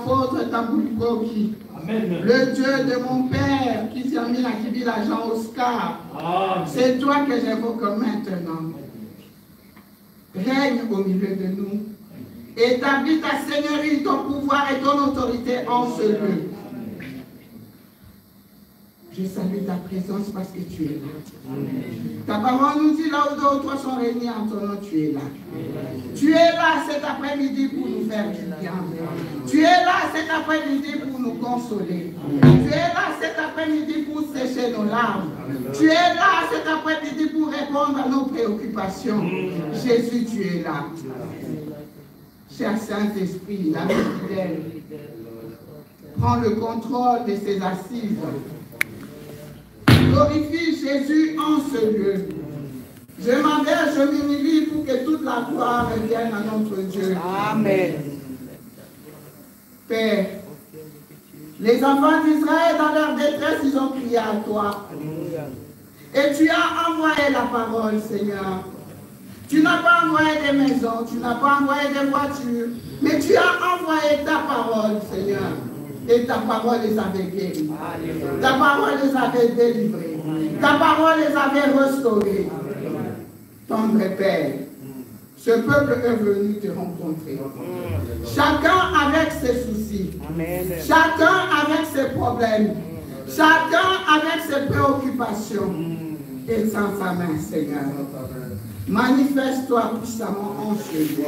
Apôtre Tamboukoki, le Dieu de mon Père qui s'est mis à Kibi l'agent Oscar, c'est toi que j'évoque maintenant. Règne au milieu de nous. Établis ta seigneurie, ton pouvoir et ton autorité en ce lieu. Je salue ta présence parce que tu es là. Ta parole nous dit là où deux ou trois sont réunis en ton nom, tu es là. Tu es là cet après-midi pour nous faire du bien. Tu es là cet après-midi pour nous consoler. Tu es là cet après-midi pour sécher nos larmes. Tu es là cet après-midi pour répondre à nos préoccupations. Jésus, tu es là. Cher Saint-Esprit, l'ami fidèle, prends le contrôle de ces assises. Glorifie Jésus en ce lieu. Je m'engage, je m'humilie pour que toute la gloire revienne à notre Dieu. Amen. Père, les enfants d'Israël, dans leur détresse, ils ont crié à toi. Et tu as envoyé la parole, Seigneur. Tu n'as pas envoyé des maisons, tu n'as pas envoyé des voitures, mais tu as envoyé ta parole, Seigneur. Et ta parole les avait guéris. Ta parole les avait délivrés. Ta parole les avait restaurés. Tendre Père, ce peuple est venu te rencontrer. Chacun avec ses soucis. Chacun avec ses problèmes. Chacun avec ses préoccupations. Et sans sa main, Seigneur. Manifeste-toi puissamment en ce lieu.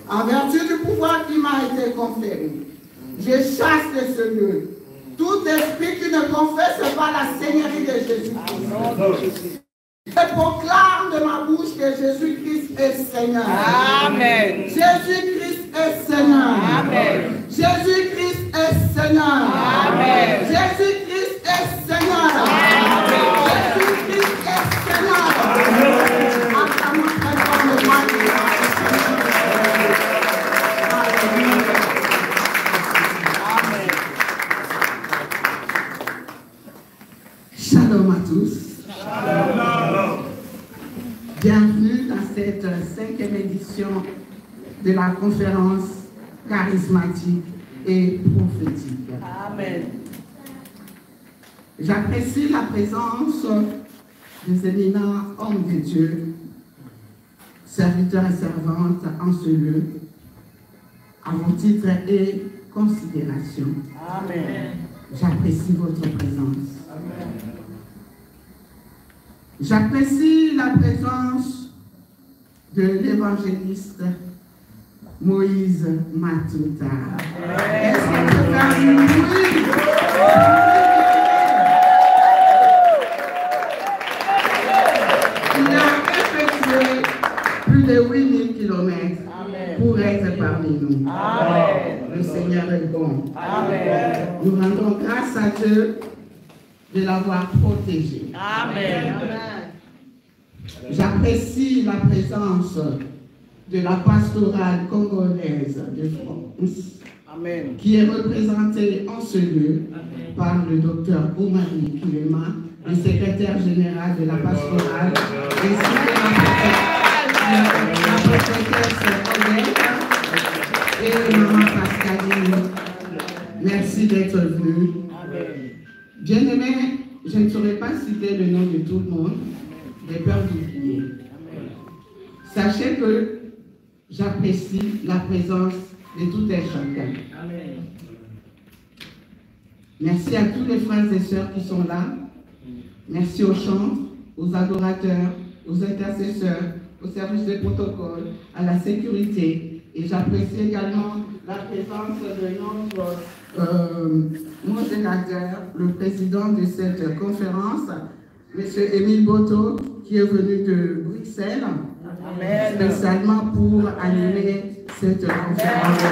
En vertu du pouvoir qui m'a été conféré. Je chasse de ce lieu tout esprit qui ne confesse pas la Seigneurie de Jésus-Christ. Je proclame de ma bouche que Jésus-Christ est Seigneur. Amen. Jésus-Christ est Seigneur. Amen. Jésus-Christ est Seigneur. Amen. Jésus-Christ est Seigneur. Amen. Jésus-Christ est Seigneur. Acclamons très fort le roi du roi. Shalom à tous. Shalom. Bienvenue dans cette 5e édition de la conférence charismatique et prophétique. Amen. J'apprécie la présence des éminents hommes de Dieu, serviteurs et servantes en ce lieu, à vos titres et considérations. Amen. J'apprécie votre présence. Amen. J'apprécie la présence de l'évangéliste Moïse Matuta. Est-ce qu'on peut faire du bruit? Il a effectué plus de 8000 km pour être parmi nous. Amen. Le Seigneur est bon. Amen. Nous rendons grâce à Dieu de l'avoir protégé. Amen. J'apprécie la présence de la pastorale congolaise de France, Amen, qui est représentée en ce lieu par le docteur Oumari Kilema, le secrétaire général de la pastorale, ainsi que la prophétesse Odette et maman Pascaline. Merci d'être venus. Bien-aimés, je ne saurais pas citer le nom de tout le monde, j'ai peur d'oublier. Sachez que j'apprécie la présence de tout un chacun. Amen. Merci à tous les frères et sœurs qui sont là. Merci aux chantres, aux adorateurs, aux intercesseurs, au service de protocole, à la sécurité. Et j'apprécie également la présence de notre modérateur, le président de cette conférence, M. Émile Boto, qui est venu de Bruxelles, Amen, spécialement pour animer cette conférence.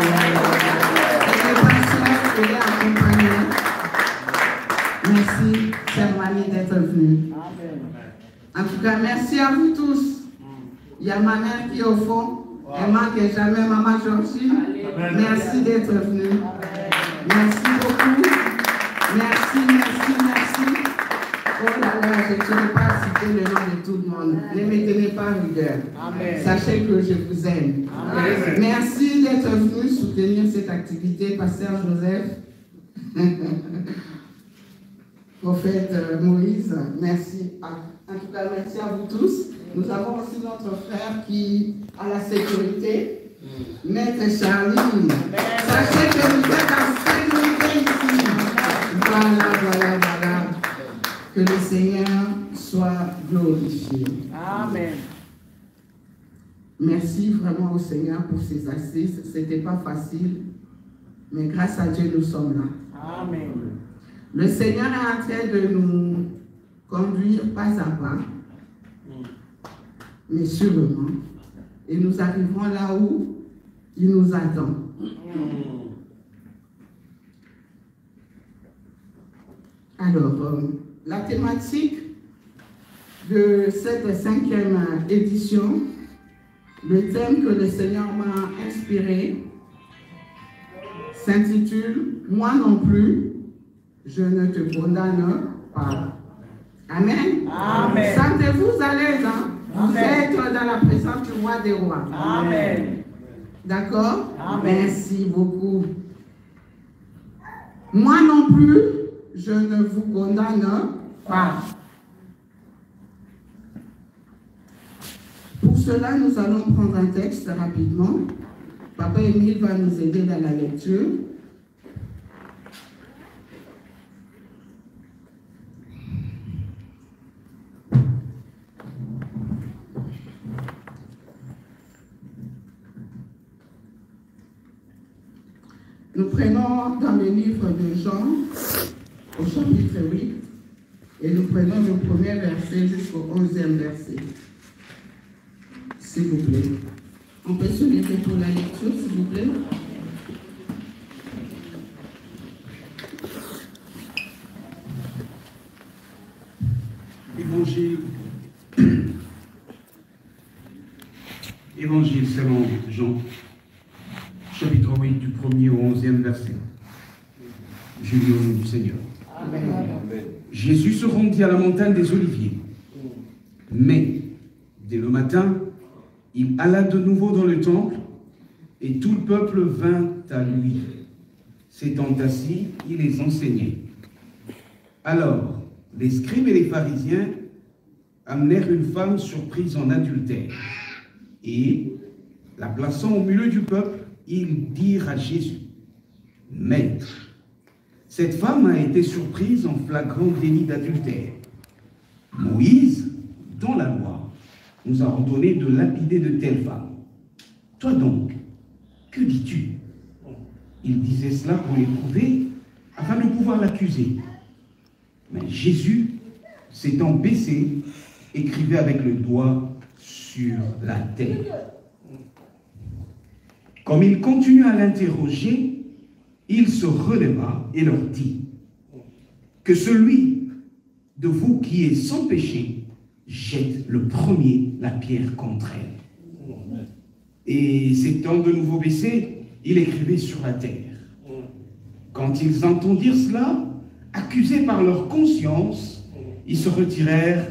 Et les pasteurs qui l'accompagnent. Merci, chère Mani, d'être venue. En tout cas, merci à vous tous. Il y a ma mère qui est au fond. Elle ne manque jamais, Maman Georgie. Merci d'être venue. Merci beaucoup. Merci, merci, merci. Oh là là, je ne saurais pas citer le nom de tout le monde. Ne me tenez pas pas rigueur. Amen. Sachez que je vous aime. Amen. Merci d'être venu soutenir cette activité, Pasteur Joseph. Prophète Moïse, merci. En tout cas, merci à vous tous. Nous avons aussi notre frère qui a la sécurité, Maître Charlie. Sachez que vous êtes en sécurité ici. Voilà. Que le Seigneur soit glorifié. Amen. Merci vraiment au Seigneur pour ses assises. Ce n'était pas facile, mais grâce à Dieu, nous sommes là. Amen. Le Seigneur est en train de nous conduire pas à pas, mais sûrement. Et nous arriverons là où il nous attend. Alors, la thématique de cette 5e édition, le thème que le Seigneur m'a inspiré, s'intitule « Moi non plus, je ne te condamne pas ». Amen. Amen. Sentez-vous à l'aise, hein? Vous êtes dans la présence du roi des rois. Amen. D'accord? Amen. Merci beaucoup. Moi non plus, je ne vous condamne pas. Pour cela, nous allons prendre un texte rapidement. Papa Émile va nous aider dans la lecture. Nous prenons dans le livre de Jean, au chapitre 8, et nous prenons le premier verset jusqu'au 11e verset. S'il vous plaît. On peut se lever pour la lecture, s'il vous plaît. Évangile selon Jean, chapitre 8, du 1er au 11e verset. Je lis au nom du Seigneur. Amen. Jésus se rendit à la montagne des Oliviers. Mais, dès le matin, il alla de nouveau dans le temple, et tout le peuple vint à lui. S'étant assis, il les enseignait. Alors, les scribes et les pharisiens amenèrent une femme surprise en adultère. Et, la plaçant au milieu du peuple, ils dirent à Jésus, « Maître, cette femme a été surprise en flagrant délit d'adultère. Moïse, dans la loi, nous a ordonné de lapider de telles femmes. Toi donc, que dis-tu » Il disait cela pour l'éprouver, afin de pouvoir l'accuser. Mais Jésus, s'étant baissé, écrivait avec le doigt sur la terre. Comme il continua à l'interroger, il se releva et leur dit, « Que celui de vous qui est sans péché jette le premier la pierre contre elle. » Et s'étant de nouveau baissé, il écrivait sur la terre. Quand ils entendirent cela, accusés par leur conscience, ils se retirèrent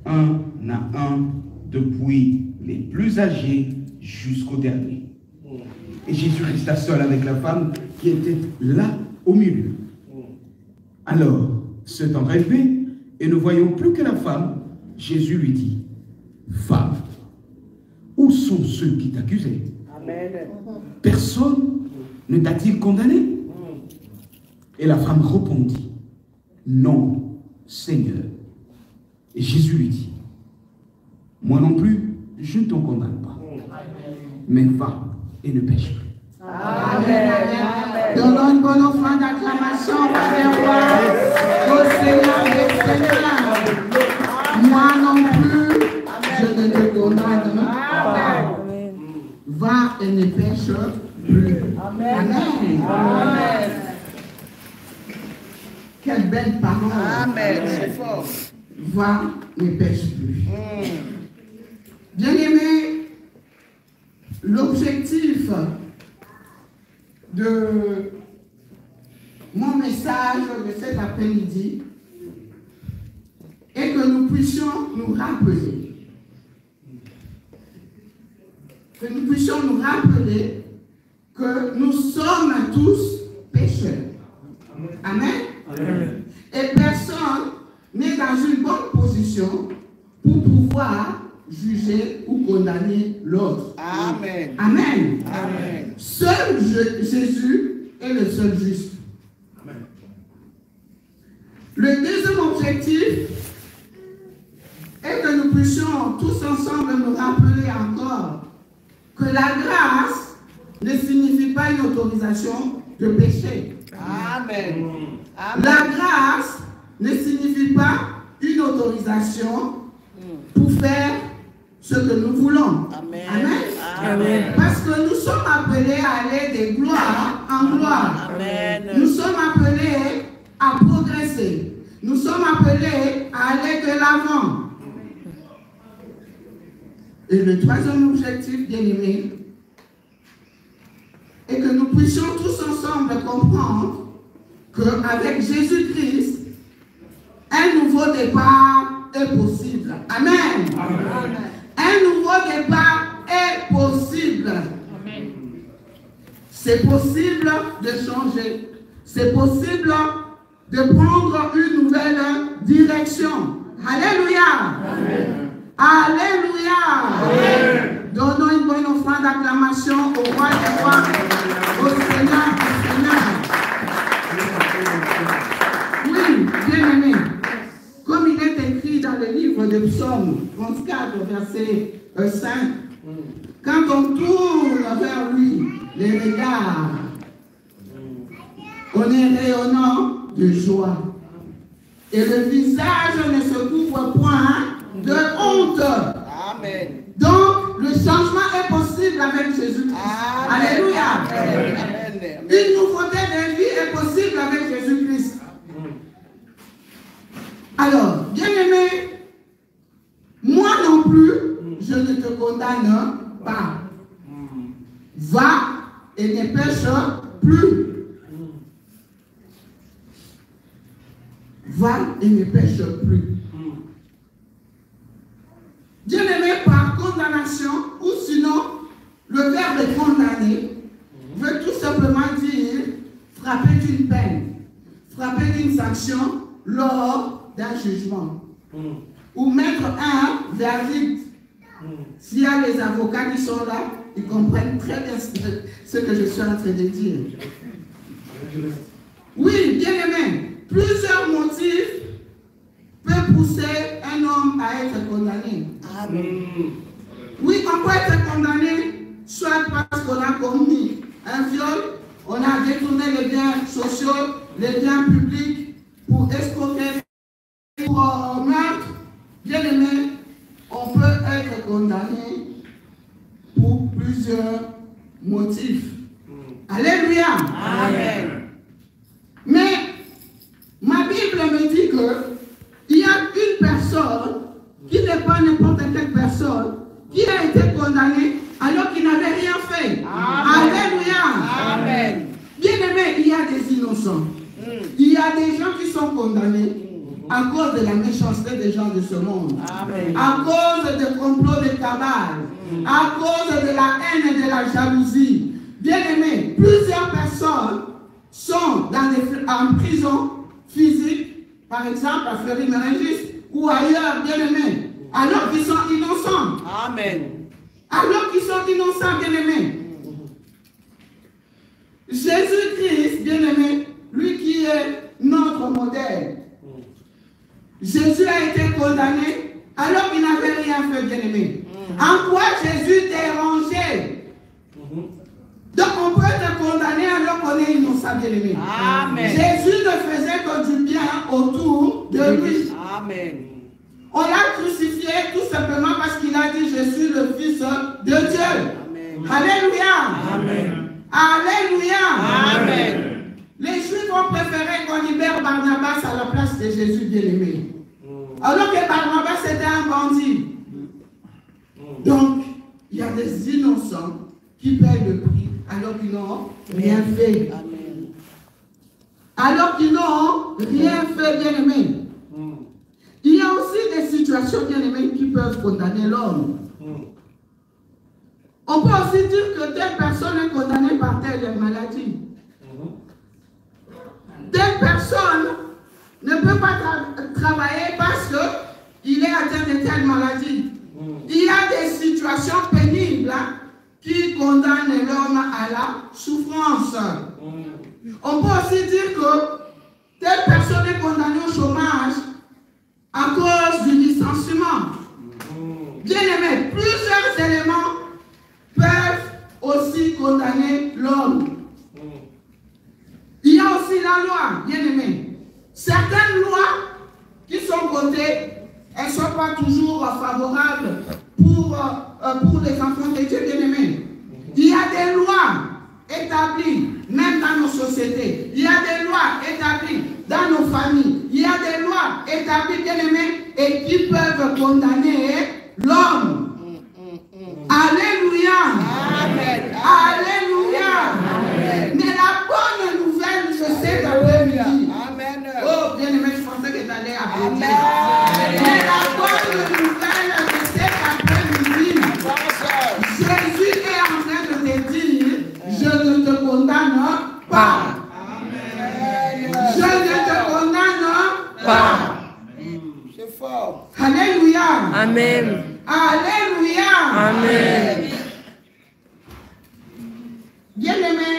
un à un, depuis les plus âgés jusqu'au dernier. Et Jésus resta seul avec la femme qui était là au milieu. Alors, s'étant relevé et ne voyant plus que la femme, Jésus lui dit, « Femme, où sont ceux qui t'accusaient? Personne ne t'a-t-il condamné? » Et la femme répondit, « Non, Seigneur. » Et Jésus lui dit, « Moi non plus, je ne t'en condamne pas. Mais va et ne pêche plus. » Amen. Donnons une bonne offrande d'acclamation au Seigneur des Seigneurs. Moi non plus, je ne te condamne pas. Va et ne pêche plus. Amen. Amen. Quelle belle parole. Amen. C'est fort. Va, ne pêche plus. Bien-aimés, l'objectif de mon message de cet après-midi est que nous puissions nous rappeler que nous puissions nous rappeler que nous sommes tous pécheurs. Amen. Amen. Et personne n'est dans une bonne position pour pouvoir juger ou condamner l'autre. Amen. Amen. Amen. Seul Jésus est le seul juste. Amen. Le deuxième objectif est que nous puissions tous ensemble nous rappeler encore que la grâce ne signifie pas une autorisation de pécher. Amen. Amen. La grâce ne signifie pas une autorisation pour faire ce que nous voulons. Amen. Amen. Amen. Parce que nous sommes appelés à aller de gloire en gloire. Amen. Nous sommes appelés à progresser. Nous sommes appelés à aller de l'avant. Et le troisième objectif, bien aimé, est que nous puissions tous ensemble comprendre qu'avec Jésus-Christ, un nouveau départ est possible. Amen. Amen. Un nouveau départ est possible. Amen. C'est possible de changer. C'est possible de prendre une nouvelle direction. Alléluia. Amen. Alléluia. Amen. Donnons une bonne offrande d'acclamation au roi des rois, au Seigneur des Seigneurs. Oui, bien aimé. Comme il est écrit dans le livre de Psaume 34, verset 5, quand on tourne vers lui les regards, on est rayonnant de joie. Et le visage ne se couvre point de honte. Amen. Donc, le changement est possible avec Jésus. Alléluia. Amen. Amen. Une nouveauté de vie est possible avec Jésus-Christ. Alors, bien-aimé, moi non plus, je ne te condamne pas. Va et ne pêche plus. Va et ne pêche plus. Bien-aimé, par condamnation, ou sinon, le verbe condamner veut tout simplement dire frapper d'une peine, frapper d'une sanction lors d'un jugement, ou mettre un verdict. S'il y a les avocats qui sont là, ils comprennent très bien ce que je suis en train de dire. Oui, bien-aimé, plusieurs motifs peuvent pousser un homme à être condamné. Amen. Oui, on peut être condamné, soit parce qu'on a commis un viol, on a détourné les biens sociaux, les biens publics pour escroquer, pour meurtre. Bien aimé, on peut être condamné pour plusieurs motifs. Alléluia. Amen. Mais ma Bible me dit que il y a une personne qui n'est pas n'importe quelle personne qui a été condamnée alors qu'il n'avait rien fait. Amen. Alléluia. Amen. Bien aimé, il y a des innocents. Il y a des gens qui sont condamnés à cause de la méchanceté des gens de ce monde. Amen. À cause des complots de cabale. À cause de la haine et de la jalousie. Bien aimé, plusieurs personnes sont en prison physique, par exemple à Fleury-Mérogis ou ailleurs, bien aimé, alors qu'ils sont innocents. Amen. Alors qu'ils sont innocents, bien aimés. Jésus-Christ, bien aimé, lui qui est notre modèle. Jésus a été condamné alors qu'il n'avait rien fait, bien aimé. En quoi Jésus dérangé? Donc on peut être condamné alors qu'on est innocent, bien aimé. Amen. Jésus ne faisait que du bien autour de lui. Amen. On l'a crucifié tout simplement parce qu'il a dit je suis le Fils de Dieu. Amen. Alléluia. Amen. Alléluia. Amen. Les Juifs ont préféré qu'on libère Barnabas à la place de Jésus bien-aimé. Alors que Barnabas était un bandit. Donc, il y a des innocents qui payent le prix alors qu'ils n'ont rien fait. Amen. Alors qu'ils n'ont rien fait, bien-aimé. Il y a aussi des situations, bien-aimées, qui peuvent condamner l'homme. On peut aussi dire que telle personne est condamnée par telle maladie. Telle personne ne peut pas travailler parce qu'il est atteint de telle maladie. Il y a des situations pénibles qui condamnent l'homme à la souffrance. On peut aussi dire que telle personne est condamnée au chômage à cause du licenciement. Bien aimé, plusieurs éléments peuvent aussi condamner l'homme. Il y a aussi la loi, bien aimé. Certaines lois qui sont votées, elles ne sont pas toujours favorables pour les enfants de Dieu, bien aimés. Il y a des lois établies, même dans nos sociétés. Il y a des lois établies dans nos familles. Il y a des lois établies, bien aimés, et qui peuvent condamner l'homme. Alléluia. Amen. Alléluia. Amen. Mais la bonne nouvelle, je sais d'après-midi. Amen. Oh, bien aimé, je pensais que tu allais applaudir. Amen. Mais la bonne nouvelle, je sais qu'après-midi, Jésus est en train de te dire, je ne te condamne pas. Je ne te condamne pas. C'est fort. Alléluia. Amen. Alléluia. Amen. Bien aimé,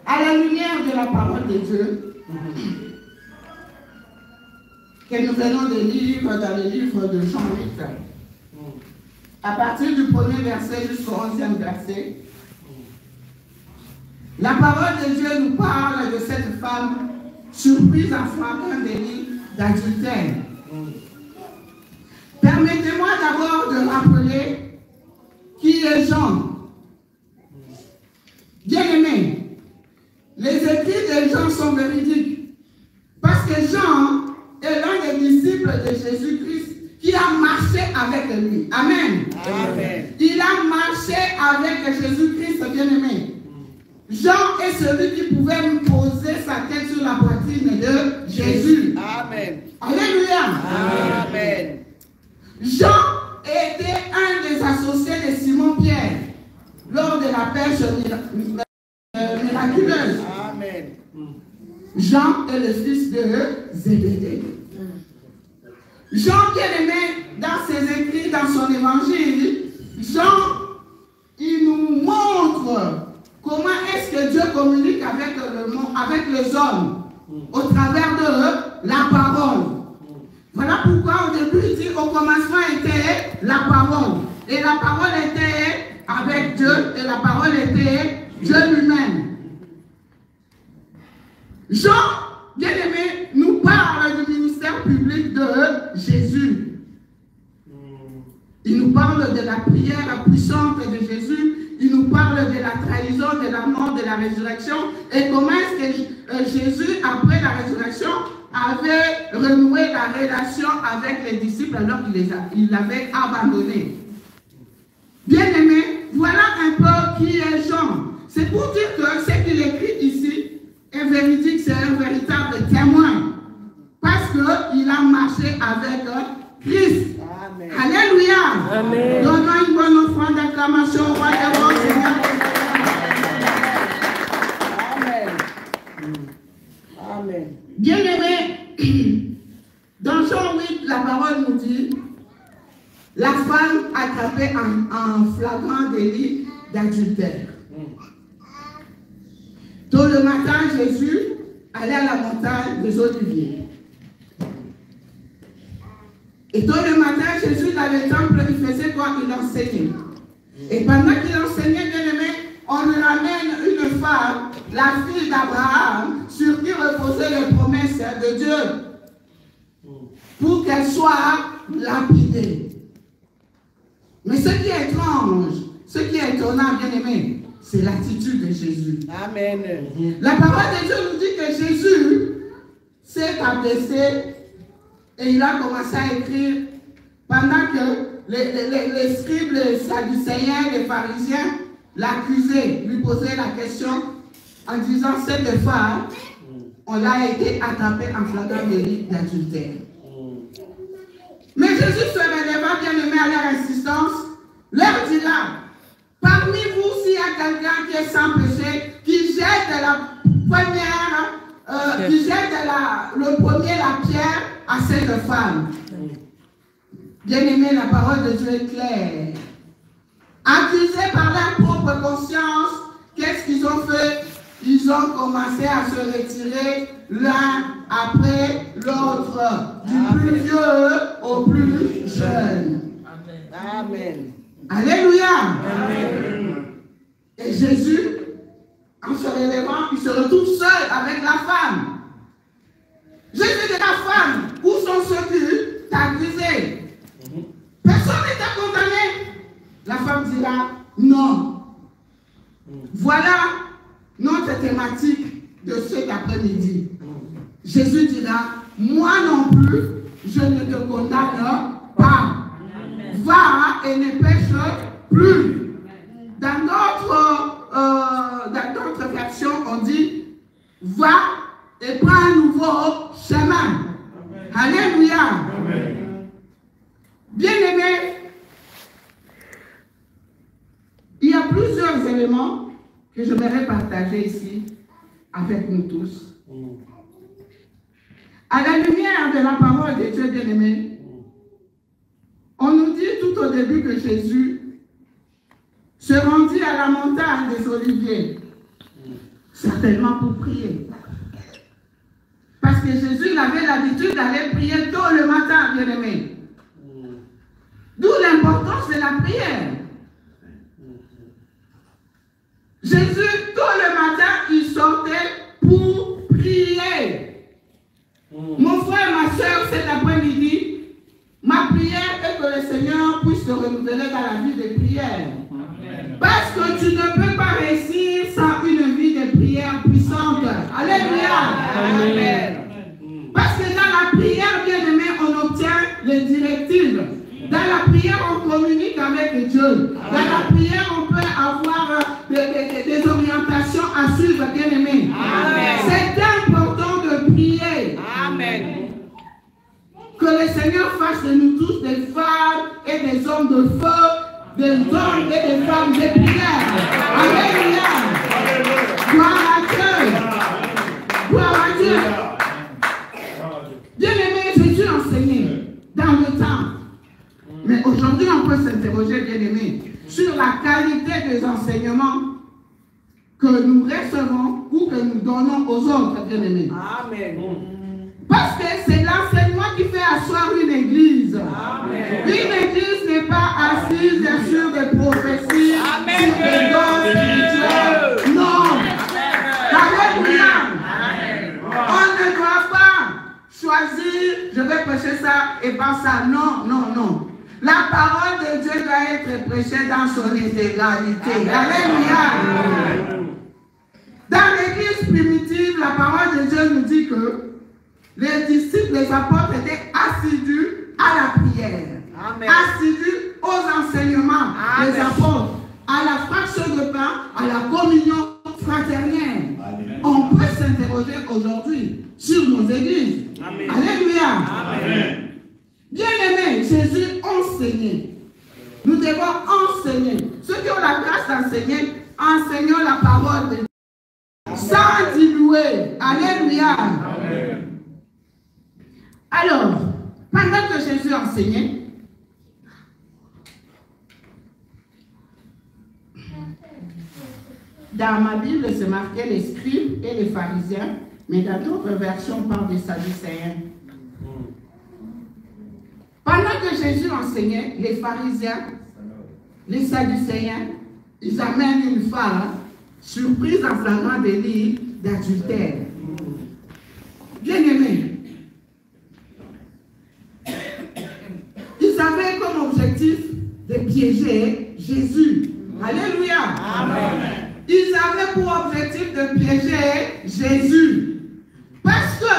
à la lumière de la parole de Dieu, que nous venons de lire dans le livre de Jean 8, à partir du premier verset jusqu'au 11e verset, la parole de Dieu nous parle de cette femme surprise en flagrant délit d'adultère. Permettez-moi d'abord de rappeler qui est Jean. Bien aimé, les écrits de Jean sont véridiques. Parce que Jean est l'un des disciples de Jésus-Christ qui a marché avec lui. Amen. Amen. Il a marché avec Jésus-Christ, bien aimé. Jean est celui qui pouvait poser sa tête sur la poitrine de Jésus. Amen. Alléluia. Amen. Jean était un des associés de Simon-Pierre lors de la pêche miraculeuse. Amen. Jean est le fils de Zébédée. Jean, bien aimé, dans ses écrits, dans son évangile, Jean, il nous montre comment est-ce que Dieu communique avec le monde, avec les hommes, au travers de la parole. Voilà pourquoi au début il dit au commencement était la parole. Et la parole était avec Dieu et la parole était Dieu lui-même. Jean, bien aimé, nous parle du ministère public de Jésus. Il nous parle de la prière puissante de Jésus. Il nous parle de la trahison, de la mort, de la résurrection. Et comment est-ce que Jésus, après la résurrection, avait renoué la relation avec les disciples alors qu'il les avait abandonnés. Bien aimé, voilà un peu qui est Jean. C'est pour dire que ce qu'il écrit ici est véridique, c'est un véritable témoin. Parce qu'il a marché avec Christ. Amen. Alléluia. Amen. Donnons une bonne offrande d'acclamation au roi des rois, Seigneur. Amen. Amen. Bien aimé, dans Jean 8, la parole nous dit, la femme attrapée en flagrant délit d'adultère. Tôt le matin, Jésus allait à la montagne des Oliviers. Et tôt le matin, Jésus dans le temple, il faisait quoi? Il enseignait. Et pendant qu'il enseignait, bien aimé, on lui ramène une femme, la fille d'Abraham, sur qui reposaient les promesses de Dieu, pour qu'elle soit lapidée. Mais ce qui est étrange, ce qui est étonnant, bien aimé, c'est l'attitude de Jésus. Amen. La parole de Dieu nous dit que Jésus s'est abaissé et il a commencé à écrire pendant que les scribes, les sadducéens, les pharisiens l'accusaient, lui posaient la question en disant cette femme, on l'a été attrapée en flagrant délit d'adultère. Mais Jésus se releva, bien aimé, à leur insistance, leur dit là, Parmi vous, s'il y a quelqu'un qui est sans péché, qui jette la pierre à cette femme. Bien-aimé, la parole de Dieu est claire. Accusés par leur propre conscience, qu'est-ce qu'ils ont fait? Ils ont commencé à se retirer l'un après l'autre, du plus vieux au plus jeune. Amen. Alléluia. Amen. Et Jésus, en se relevant, il se retrouve seul avec la femme. Jésus dit à la femme, où sont ceux qui t'accusaient? Personne n'était condamné. La femme dira, non. Voilà notre thématique de cet après-midi. Jésus dira, moi non plus, je ne te condamne pas. Va et ne pêche plus. Dans d'autres versions, on dit, va et prends un nouveau chemin. Alléluia. Bien-aimés, il y a plusieurs éléments que j'aimerais partager ici avec nous tous. À la lumière de la parole de Dieu, bien-aimés, on nous dit tout au début que Jésus se rendit à la montagne des Oliviers, certainement pour prier. Parce que Jésus avait l'habitude d'aller prier tôt le matin, bien-aimés. D'où l'importance de la prière. Jésus, tôt le matin, il sortait pour prier. Mon frère, ma soeur, cet après-midi, ma prière est que le Seigneur puisse se renouveler dans la vie de prière. Parce que tu ne peux pas réussir sans une vie de prière puissante. Alléluia. Amen. Parce que dans la prière, bien aimé, on obtient les directives. Dans la prière, on communique avec Dieu. Dans la prière, on peut avoir des orientations à suivre, bien aimé. C'est important de prier. Amen. Que le Seigneur fasse de nous tous des femmes et des hommes de feu, des hommes et des femmes de prière. Alléluia. Gloire à Dieu. Gloire à Dieu. Bien aimé, Jésus enseignait dans le temps. Mais aujourd'hui, on peut s'interroger, bien aimé, sur la qualité des enseignements que nous recevons ou que nous donnons aux autres, bien aimés. Amen. Parce que c'est l'enseignement qui fait asseoir une église. Amen. Une église n'est pas assise sur des prophéties, sur des dons spirituels. Non. Alléluia. On ne doit pas choisir, je vais prêcher ça et pas ça. Non, non, non. La parole de Dieu doit être prêchée dans son intégralité. Alléluia. Dans l'église primitive, la parole de Dieu nous dit que les disciples, les apôtres étaient assidus à la prière. Amen. Assidus aux enseignements des apôtres, à la fraction de pain, à la communion fraternelle. Amen. On peut s'interroger aujourd'hui sur nos églises. Amen. Alléluia. Amen. Bien-aimés, Jésus enseignait. Nous devons enseigner. Ceux qui ont la grâce d'enseigner, enseignons la parole de Dieu. Sans diluer. Alléluia. Amen. Alors, pendant que Jésus enseignait, dans ma Bible, c'est marqué les scribes et les pharisiens, mais dans d'autres versions, on parle des sadducéens. Pendant que Jésus enseignait, les pharisiens, les sadducéens, ils amènent une femme surprise en flagrant délit d'adultère. Bien-aimés, ils avaient comme objectif de piéger Jésus. Alléluia. Amen. Ils avaient pour objectif de piéger Jésus. Parce que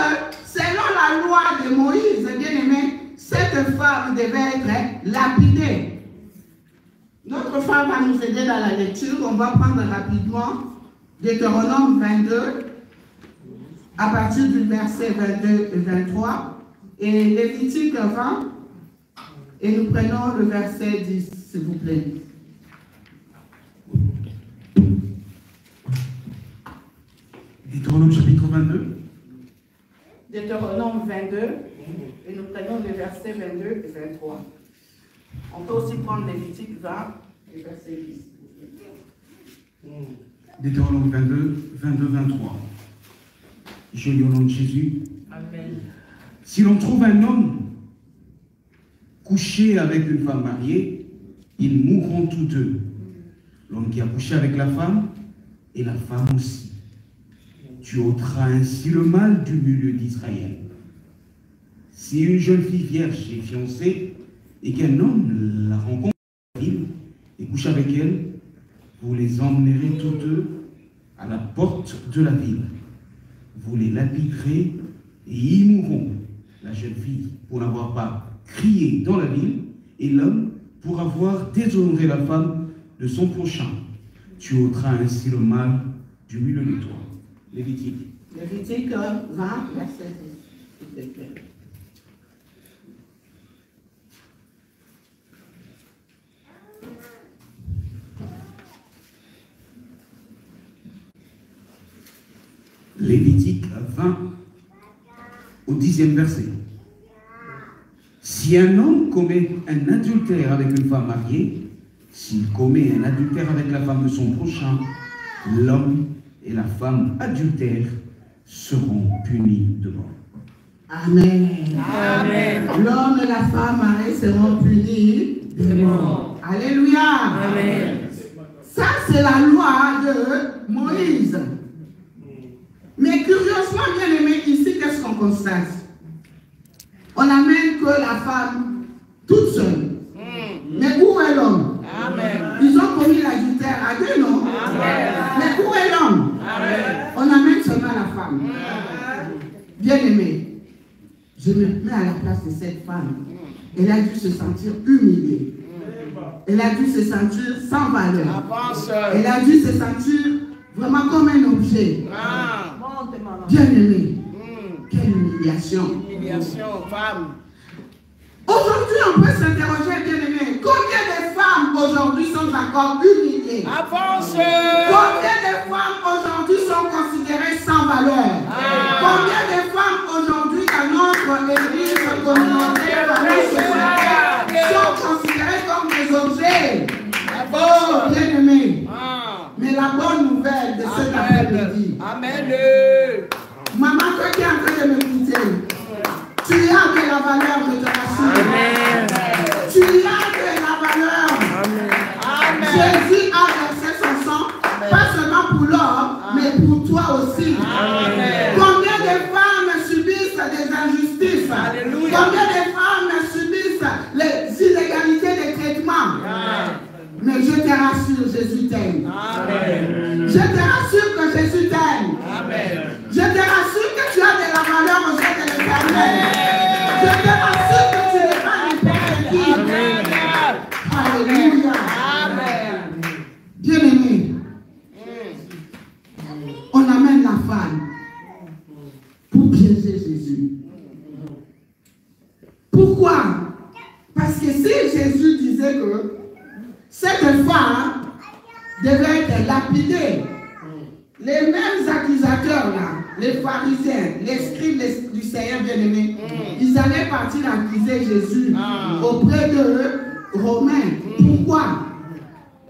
selon la loi de Moïse, bien-aimés, cette femme devait être lapidée. Notre femme va nous aider dans la lecture. On va prendre rapidement Deutéronome 22, à partir du verset 22 et 23, et Lévitique 20, et nous prenons le verset 10, s'il vous plaît. 22. Deutéronome 22, et nous prenons les versets 22 et 23. On peut aussi prendre Lévitique 20 et verset 10. Deutéronome 22, 23. Je lis au nom de Jésus. Amen. Si l'on trouve un homme couché avec une femme mariée, ils mourront tous deux. L'homme qui a couché avec la femme et la femme aussi. Tu ôteras ainsi le mal du milieu d'Israël. Si une jeune fille vierge est fiancée et qu'un homme la rencontre dans la ville et couche avec elle, vous les emmenerez tous deux à la porte de la ville. Vous les lapiderez et y mourront, la jeune fille pour n'avoir pas crié dans la ville et l'homme pour avoir déshonoré la femme de son prochain. Tu ôteras ainsi le mal du milieu de toi. Lévitique. Lévitique 20, verset 10. Lévitique 20, au 10e verset. Si un homme commet un adultère avec une femme mariée, s'il commet un adultère avec la femme de son prochain, l'homme et la femme adultère seront punis de mort. Amen. Amen. L'homme et la femme mariée seront punis de mort. Alléluia. Amen. Ça, c'est la loi de Moïse. Mais curieusement, bien aimé, ici, qu'est-ce qu'on constate? On n'amène que la femme toute seule. Mais où est l'homme? Ils ont commis l'adultère à deux, non? Mais où est l'homme? On amène seulement la femme. Bien aimé, je me mets à la place de cette femme. Elle a dû se sentir humiliée. Elle a dû se sentir sans valeur. Elle a dû se sentir vraiment comme un objet. Bien aimé, quelle humiliation. Femme. Aujourd'hui, on peut s'interroger, bien aimé, combien de femmes aujourd'hui sont encore humiliées? Avance. Combien de femmes aujourd'hui sont considérées sans valeur? Combien de femmes aujourd'hui dans notre église communautaire, dans notre société, sont considérées comme des objets? Oh, bien aimé. Mais la bonne nouvelle de cet après-midi. Amen. Maman, toi qui es en train de m'écouter, tu as de la valeur, je te rassure. Amen. Tu as de la valeur. Amen. Jésus a versé son sang, pas seulement pour l'homme, mais pour toi aussi. Amen. Combien de femmes subissent des injustices? Alléluia. Combien de femmes subissent les inégalités de traitement? Mais je te rassure, Jésus t'aime. Amen. Je te rassure que Jésus t'aime. Amen. Je te rassure que tu as de la valeur aux yeux de l'Éternel. Je te rassure que tu n'es pas n'importe qui. Alléluia. Amen. Bien-aimé, on amène la femme pour piéger Jésus. Pourquoi? Parce que si Jésus disait que cette femme devait être lapidée, les mêmes accusateurs là, les pharisiens, les scribes du Seigneur bien-aimé, ils allaient partir accuser Jésus auprès de Romains. Pourquoi?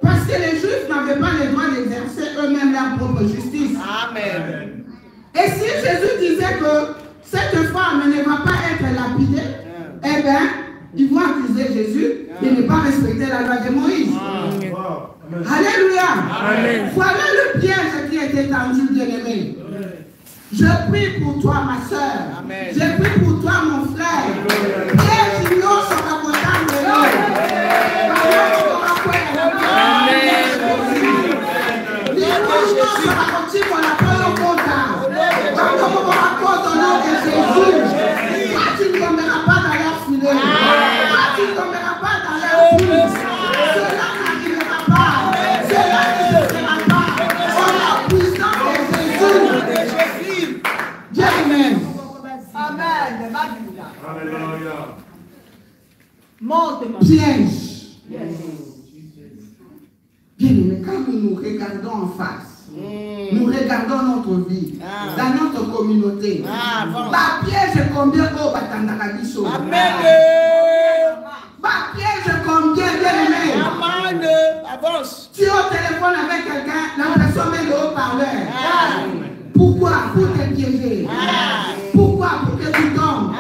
Parce que les Juifs n'avaient pas le droit d'exercer eux-mêmes leur propre justice. Amen. Et si Jésus disait que cette femme ne va pas être lapidée, eh bien, ils vont accuser Jésus de ne pas respecter la loi de Moïse. Alléluia. Amen. Voilà le piège qui était tendu, bien-aimé. Je prie pour toi, ma soeur. Amen. Je prie pour toi, mon frère. Piège ignorant sur la montagne de tu ne tomberas pas dans leur filet. Tu ne tomberas pas dans leur prise. Cela n'arrivera pas. Cela ne se fera pas. Au nom puissant de Jésus. Dieu amen. Amen. Piège. Bien aimé, quand nous nous regardons en face, Nous regardons notre vie, dans notre communauté. Bah piège combien au Batandarabiso. Amen. Bah piège combien bien aimé. Amen. Avance. Tu es au téléphone avec quelqu'un, la personne met le haut-parleur. Pourquoi? Pour te piéger. Pourquoi? Pour que tu tombes.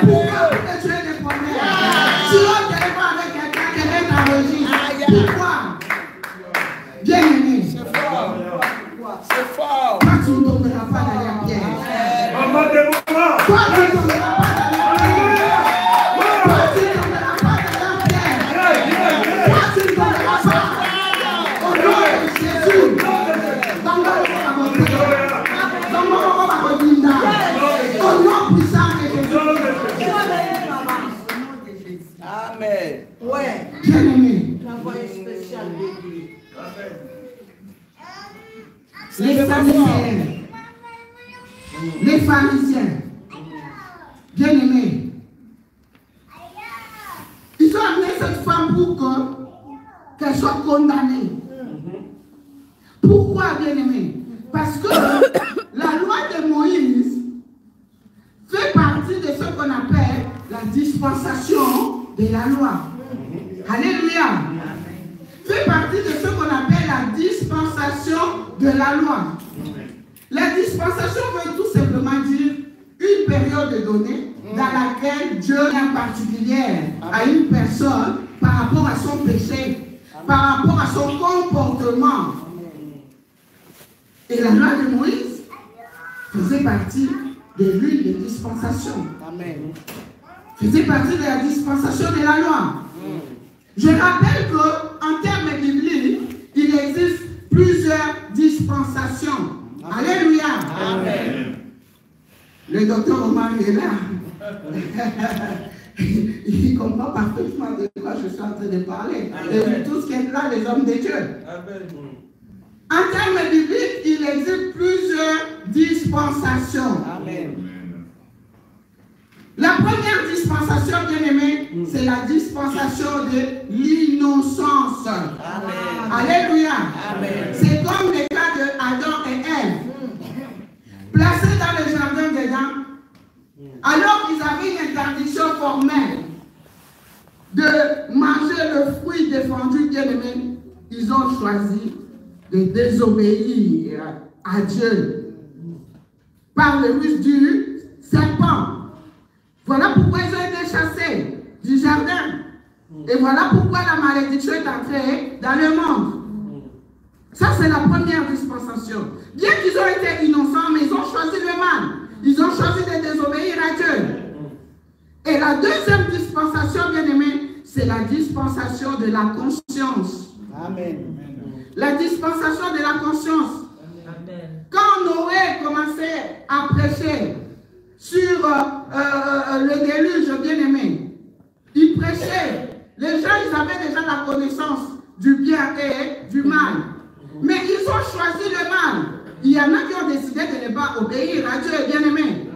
Pourquoi? Pour que tu aies des problèmes. Tu es au téléphone avec quelqu'un qui est enregistré. Pourquoi? Bien aimé. C'est fort. C'est fort. Toi, tu ne tomberas pas dans la piège. Maman de moi. Toi, tu ne tomberas pas dans la piège. Toi, tu ne tomberas pas dans la piège. Toi, tu ne tomberas pas. Au nom de Jésus. Dans le nom de Jésus. Au nom puissant de Jésus. Amen. Ouais. Bien aimé. L'envoyé spécial d'église. Les pharisiens. Les pharisiens. Bien aimés. Ils ont amené cette femme pour qu'elle soit condamnée. Pourquoi, bien aimé? Parce que la loi de Moïse fait partie de ce qu'on appelle la dispensation de la loi. Alléluia. Fait partie de ce qu'on appelle la dispensation de la loi. La dispensation veut tout simplement dire une période donnée dans laquelle Dieu est particulier à une personne par rapport à son péché, par rapport à son comportement. Et la loi de Moïse faisait partie de l'une des dispensations. Amen. Faisait partie de la dispensation de la loi. Je rappelle qu'en termes bibliques, il existe plusieurs dispensations. Alléluia. Amen. Le docteur Omar est là. Il comprend parfaitement de quoi je suis en train de parler. Et de tout ce qui est là, les hommes de Dieu. En termes bibliques, il existe plusieurs dispensations. Amen. La première dispensation, bien aimée, c'est la dispensation de l'innocence. Alléluia. C'est comme le cas de Adam et Ève. Placés dans le jardin d'Éden, alors qu'ils avaient une interdiction formelle de manger le fruit défendu, bien aimé, ils ont choisi de désobéir à Dieu par le ruse du serpent. Voilà pourquoi ils ont été chassés du jardin. Et voilà pourquoi la malédiction est entrée dans le monde. Ça, c'est la première dispensation. Bien qu'ils ont été innocents, mais ils ont choisi le mal. Ils ont choisi de désobéir à Dieu. Et la deuxième dispensation, bien aimée, c'est la dispensation de la conscience. Amen. La dispensation de la conscience. Quand Noé commençait à prêcher sur le déluge, bien aimé, il prêchait. Les gens, ils avaient déjà la connaissance du bien et du mal. Mais ils ont choisi le mal. Il y en a qui ont décidé de ne pas obéir à Dieu, bien aimé.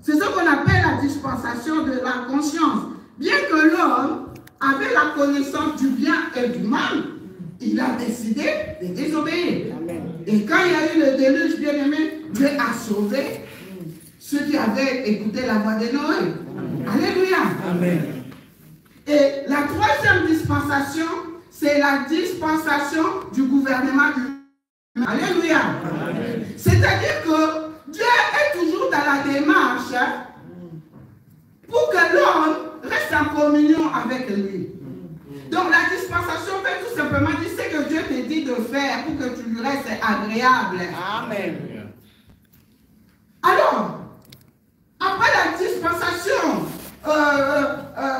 C'est ce qu'on appelle la dispensation de la conscience. Bien que l'homme avait la connaissance du bien et du mal, il a décidé de désobéir. Et quand il y a eu le déluge, bien aimé, Dieu a sauvé ceux qui avaient écouté la voix de Noé. Alléluia. Amen. Et la troisième dispensation, c'est la dispensation du gouvernement humain. Alléluia. C'est-à-dire que Dieu est toujours dans la démarche pour que l'homme reste en communion avec lui. Donc la dispensation veut tout simplement dire ce que Dieu te dit de faire pour que tu lui restes agréable. Amen. Alors, après la dispensation,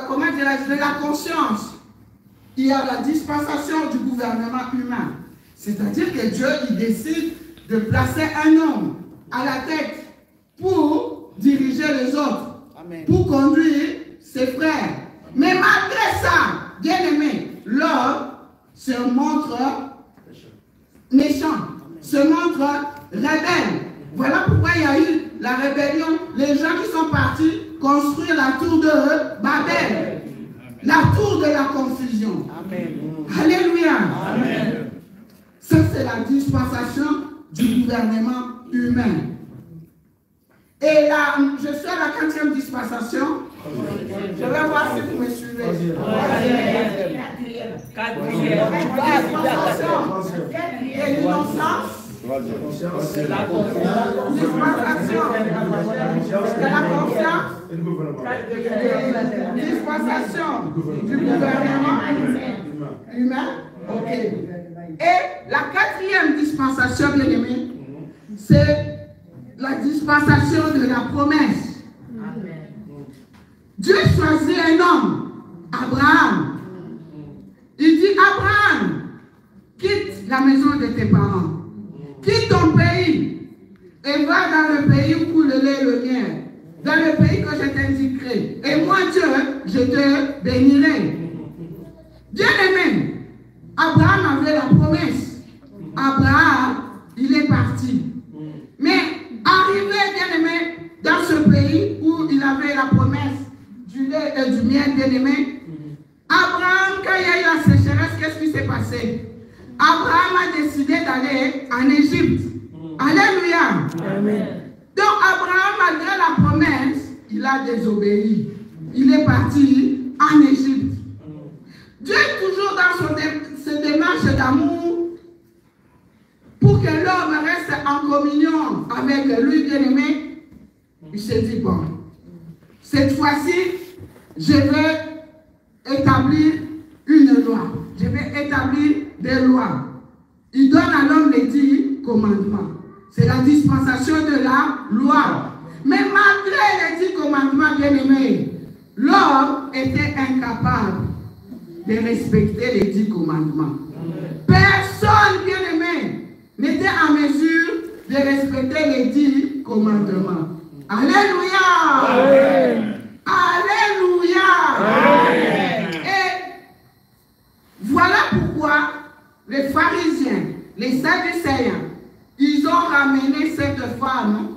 comment dirais-je, de la conscience, il y a la dispensation du gouvernement humain. C'est-à-dire que Dieu, il décide de placer un homme à la tête pour diriger les autres, Amen. pour conduire ses frères. Mais malgré ça, bien aimé, l'homme se montre méchant, se montre rebelle. Voilà pourquoi il y a eu la rébellion. Les gens qui sont partis construire la tour de Babel, la tour de la confusion. Amen. Alléluia. Amen. Ça, c'est la dispensation du gouvernement humain. Et là, je suis à la 4e dispensation. Je vais voir si vous me suivez. Dispensation et l'innocence. Dispensation de la confiance. Dispensation du gouvernement humain. Ok. Et la 4e dispensation, bien aimé, c'est la dispensation de la promesse. Dieu choisit un homme, Abraham. Il dit, Abraham, quitte la maison de tes parents, quitte ton pays et va dans le pays où coule le lait et le miel, dans le pays que je t'indiquerai. Et moi, Dieu, je te bénirai. Bien aimé, Abraham avait la promesse. Abraham, il est parti. Mais arrivé, bien aimé, dans ce pays où il avait la promesse du lait et du miel, bien aimé, Abraham, quand il y a eu la sécheresse, qu'est-ce qui s'est passé? Abraham a décidé d'aller en Égypte. Alléluia. Amen. Donc Abraham, malgré la promesse, il a désobéi. Il est parti en Égypte. Dieu est toujours dans ses démarches d'amour pour que l'homme reste en communion avec lui, bien-aimé. Il s'est dit, bon, cette fois-ci, je vais établir une loi. Je vais établir des lois. Il donne à l'homme les 10 commandements. C'est la dispensation de la loi. Mais malgré les 10 commandements, bien-aimés, l'homme était incapable de respecter les 10 commandements. Personne, bien-aimé, n'était en mesure de respecter les 10 commandements. Alléluia! Amen. Alléluia! Amen. Et voilà pourquoi les pharisiens, les sadducéens, ils ont ramené cette femme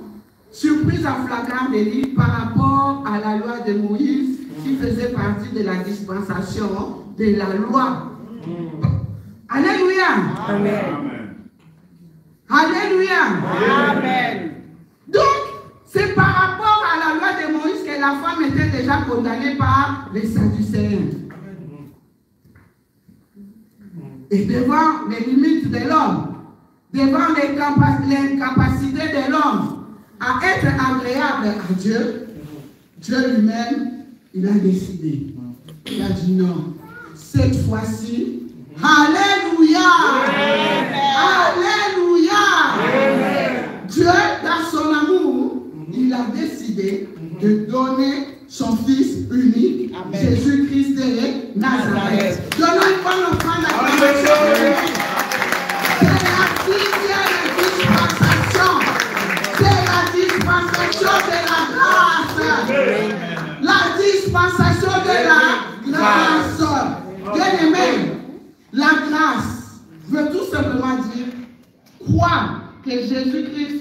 surprise en flagrant délit par rapport à la loi de Moïse qui faisait partie de la dispensation de la loi. Alléluia! Amen. Alléluia! Amen. Donc, c'est par rapport à la loi de Moïse que la femme était déjà condamnée par les sadducéens. Et devant les limites de l'homme, devant l'incapacité de l'homme à être agréable à Dieu, Dieu lui-même, il a décidé. Il a dit non. Cette fois-ci, alléluia! Alléluia! Dieu, dans son amour, il a décidé de donner son Fils unique, Jésus-Christ de Nazareth. Donnons une bonne offrande à Dieu. C'est la 6e dispensation. C'est la dispensation de la grâce. La dispensation de la grâce. Bien-aimé, la grâce veut tout simplement dire croire que Jésus-Christ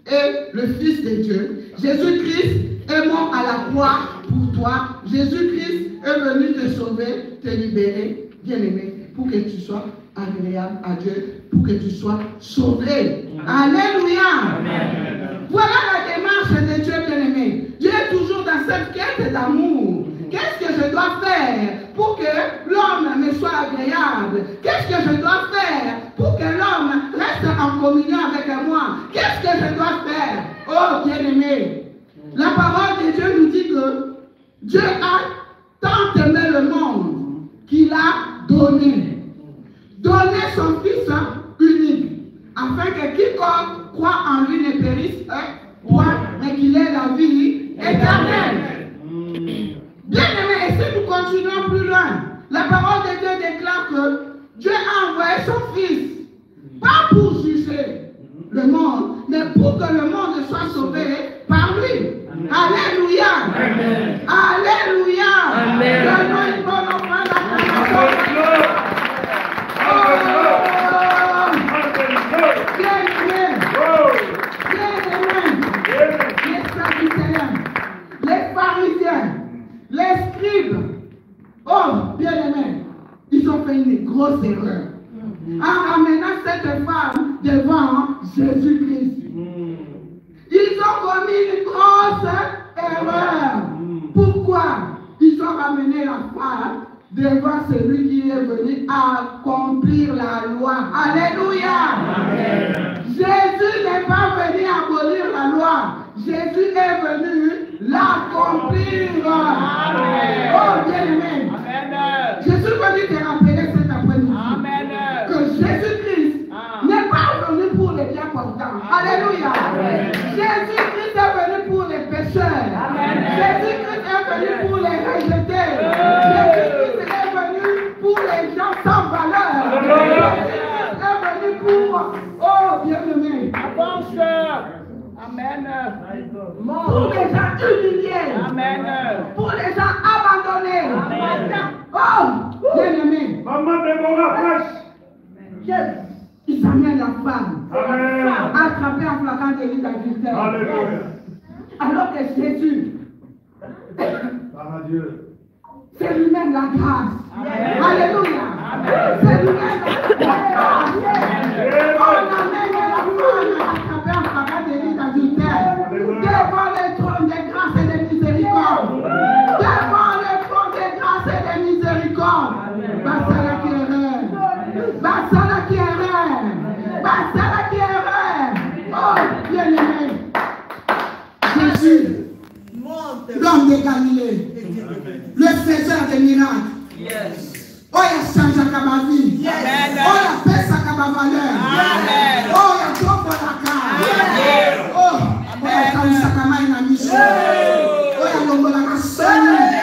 est le Fils de Dieu. Jésus-Christ est mort à la croix pour toi. Jésus-Christ est venu te sauver, te libérer, bien-aimé, pour que tu sois agréable à Dieu, pour que tu sois sauvé. Alléluia. Amen. Voilà la démarche de Dieu, bien-aimé. Dieu est toujours dans cette quête d'amour. Qu'est-ce que je dois faire pour que l'homme me soit agréable? Qu'est-ce que je dois faire pour que l'homme reste en communion avec moi? Qu'est-ce que je dois faire? Oh, bien-aimé, la parole de Dieu nous dit que Dieu a tant aimé le monde qu'il a donné son Fils unique, afin que quiconque croit en lui ne périsse point, mais qu'il ait la vie éternelle. Bien-aimé, et si nous continuons plus loin, la parole de Dieu déclare que Dieu a envoyé son Fils, pas pour juger le monde, mais pour que le monde soit sauvé par lui. Alléluia. Amen. Alléluia. Amen. Donnons une bonne offrande à les pharisiens, les scribes, oh, bien-aimés, ils ont fait une grosse erreur. En ramenant cette cette femme devant Jésus-Christ. Ils ont commis une grosse erreur. Pourquoi? Ils ont ramené la femme devant celui qui est venu accomplir la loi. Alléluia. Amen. Jésus n'est pas venu abolir la loi. Jésus est venu l'accomplir. Oh bien-aimé. Je suis venu te rappeler cet après-midi que Jésus-Christ n'est pas venu pour les bien portants. Alléluia. Jésus-Christ est venu pour les pécheurs. Jésus-Christ est venu pour les rejetés. Jésus-Christ est venu pour les gens sans valeur. Jésus-Christ est venu pour, oh bien-aimé, Amen. pour les gens humiliés. Amen. Pour les gens abandonnés. Amen. Oh, bien-aimé. Maman Déborah prêche. Ils amènent la femme Amen. attrapée en flagrant délit d'adultère. Alléluia. Alors que Jésus, Par Dieu. c'est lui-même la grâce. Amen. Alléluia. C'est lui-même la grâce. On amène la femme attrapée en flagrant délit d'adultère devant le trône des grâces et des miséricordes. Devant le trône des grâces et des miséricordes. Basala qui est reine. Basala qui est reine. Basala qui est reine. Oh, bien-aimé. Jésus, l'homme de Galilée, le faiseur des miracles. Oh, il a changé ma vie. Oh, il a fait sa valeur. Oh, il a trouvé la carte. Oh, il a changé sa main dans la mission. Oh, il a l'homme de la maçonnerie.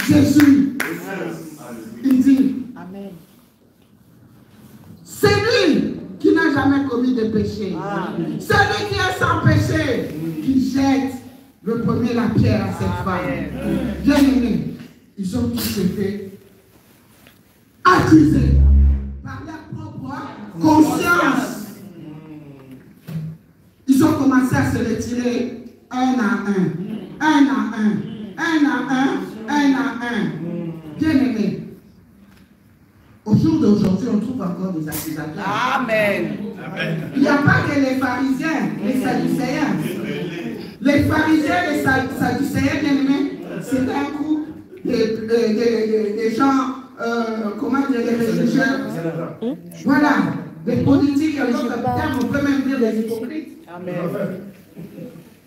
Jésus, il dit, c'est lui qui n'a jamais commis de péché. C'est lui qui est sans péché, qui jette le premier la pierre à cette femme. Bien aimé, ils ont tous été accusés par leur propre conscience. Ils ont commencé à se retirer un à un, Bien aimé, au jour d'aujourd'hui, on trouve encore des accusateurs. Amen. Il n'y a pas que les pharisiens, les sadducéens. Les pharisiens, les sadducéens, bien aimés, c'est un groupe des gens, comment dire, des religieux. Voilà, des politiques, on peut même dire des hypocrites. Amen.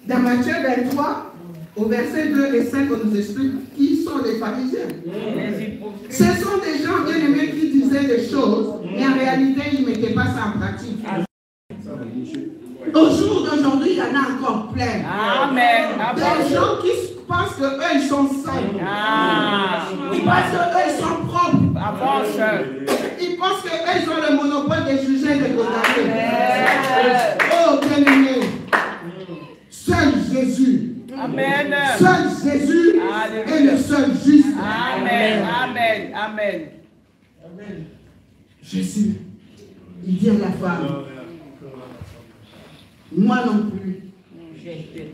Dans Matthieu 23, au verset 2 et 5, on nous explique qui sont les pharisiens. Ce sont des gens bien aimés qui disaient des choses, mais en réalité, ils ne mettaient pas ça en pratique. Au jour d'aujourd'hui, il y en a encore plein. Amen. Des gens qui pensent qu'eux, ils sont saints. Ils pensent qu'eux, ils sont propres. Ils pensent qu'eux, ils ont le monopole des jugés et des condamnés. Oh, bien aimé, seul Jésus. Amen. Seul Jésus est le seul juste. Amen. Amen. Amen. Jésus, il dit à la femme, moi non plus,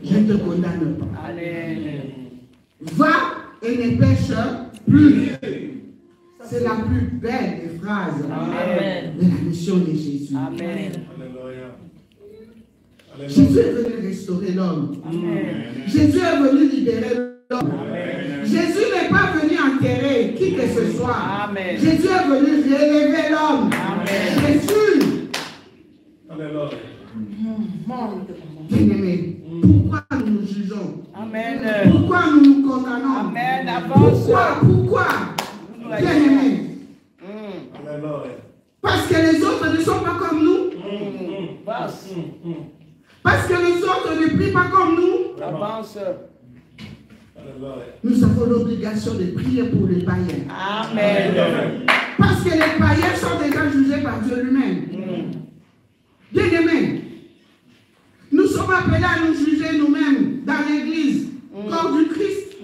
je ne te condamne pas. Amen. Va et ne pêche plus. C'est la plus belle des phrases de la mission de Jésus. Amen. Jésus est venu restaurer l'homme. Jésus est venu libérer l'homme. Jésus n'est pas venu enterrer qui que ce soit. Amen. Jésus est venu relever l'homme. Jésus. Bien-aimé, pourquoi nous nous jugeons? Amen. Pourquoi nous nous condamnons? Amen. Avance. Pourquoi? Bien-aimé. Parce que les autres ne sont pas comme nous. Parce que les autres ne prient pas comme nous. Avance. Nous avons l'obligation de prier pour les païens. Amen. Parce que les païens sont déjà jugés par Dieu lui-même. Bien-aimés, nous sommes appelés à nous juger nous-mêmes dans l'église, comme du Christ.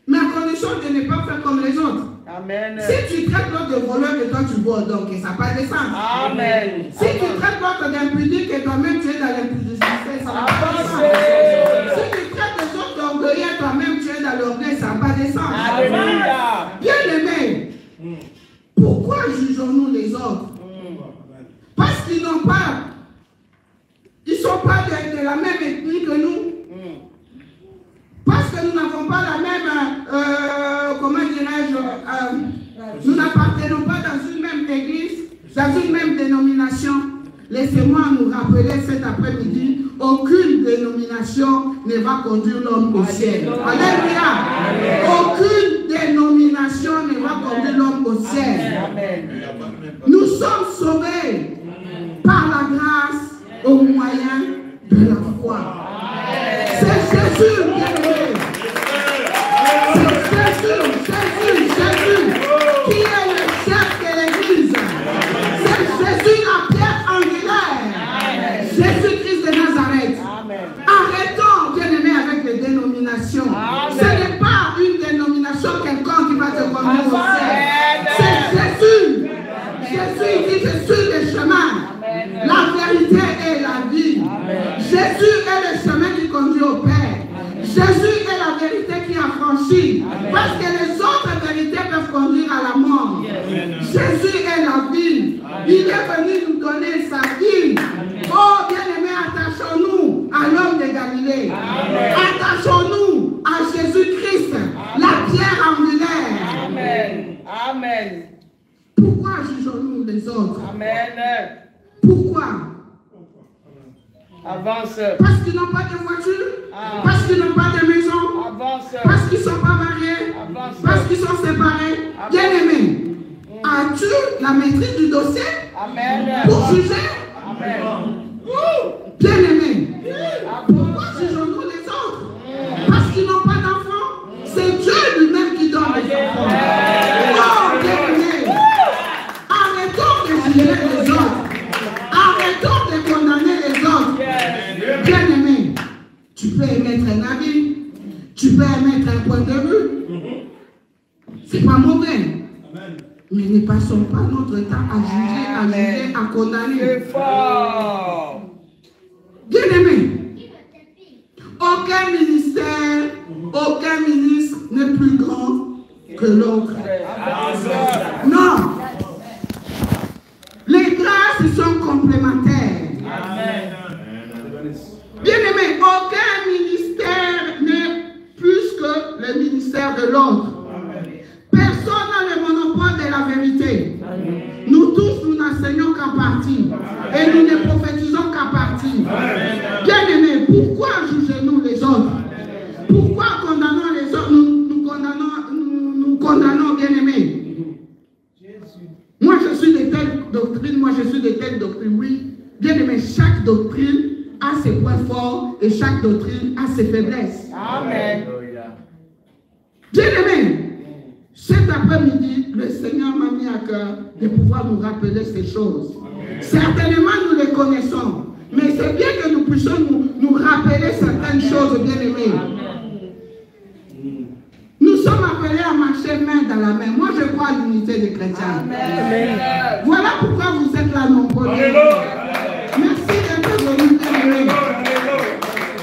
Mais à condition de ne pas faire comme les autres. Amen. Si tu traites l'autre de voleur et toi tu bois, donc ça n'a pas de sens. Amen. Si tu traites l'autre d'impudique et toi-même tu es dans l'impudicité, ça n'a pas de sens. Si tu traites les autres d'orgueilleux et toi-même tu es dans l'orgueil, ça n'a pas de sens. Alléluia. Bien-aimés, pourquoi jugeons-nous les autres? Parce qu'ils n'ont pas, ils ne sont pas de la même ethnie que nous. Parce que nous n'avons pas la même, comment dirais-je, nous n'appartenons pas dans une même église, dans une même dénomination. Laissez-moi nous rappeler cet après-midi, aucune dénomination ne va conduire l'homme au ciel. Alléluia. Aucune dénomination ne va conduire l'homme au ciel. Nous sommes sauvés par la grâce au moyen de la foi. C'est Jésus, bien-aimé. C'est Jésus qui est le chef de l'église. C'est Jésus, la pierre angulaire. Jésus-Christ de Nazareth. Arrêtons, bien-aimé, avec les dénominations. Ce n'est pas une dénomination quelconque qui va te conduire au ciel. C'est Jésus. Jésus dit, je suis le chemin, la vérité et la vie. Jésus est le chemin qui conduit au Père. Jésus est la vérité qui a franchi. Parce que les autres vérités peuvent conduire à la mort. Jésus est la vie. Il est venu nous donner sa vie. Oh, bien-aimés, attachons-nous à l'homme de Galilée. Attachons-nous à Jésus-Christ, la pierre angulaire. Amen. Amen. Pourquoi jugeons-nous les autres? Amen. Pourquoi? Avance. Parce qu'ils n'ont pas de voiture, parce qu'ils n'ont pas de maison, Avance. parce qu'ils ne sont pas mariés, Avance. parce qu'ils sont séparés. Bien-aimé, as-tu la maîtrise du dossier Amen. pour juger? Amen. Bien-aimé, pourquoi jugeons-nous les autres? Parce qu'ils n'ont pas d'enfants. C'est Dieu lui-même qui donne les enfants. Oh, bien-aimé, arrêtons de juger les autres. Arrêtons de condamner les autres. Bien-aimé, tu peux émettre un avis, tu peux émettre un point de vue. C'est pas mauvais. Mais ne passons pas notre temps à juger, à condamner. C'est fort. Bien-aimé, aucun ministère, aucun ministre n'est plus grand que l'autre. Non. Les grâces sont complémentaires. Bien-aimé, aucun ministère n'est plus que le ministère de l'autre. Personne n'a le monopole de la vérité. Nous tous, nous n'enseignons qu'en partie. Et nous ne prophétisons qu'en partie. Bien-aimé, pourquoi jugeons-nous les autres? Pourquoi condamnons les autres? Nous condamnons, bien-aimé. Moi, je suis de telle doctrine, moi, je suis de telle doctrine. Oui, bien-aimé, chaque doctrine a ses points forts et chaque doctrine a ses faiblesses. Amen. Bien-aimé, cet après-midi, le Seigneur m'a mis à cœur de pouvoir nous rappeler ces choses. Certainement, nous les connaissons, mais c'est bien que nous puissions nous rappeler certaines choses, bien-aimés. Nous sommes appelés à marcher main dans la main. Moi, je crois à l'unité des chrétiens. Amen. Voilà pourquoi vous êtes là, nombreux. Merci d'être venus, bien-aimés.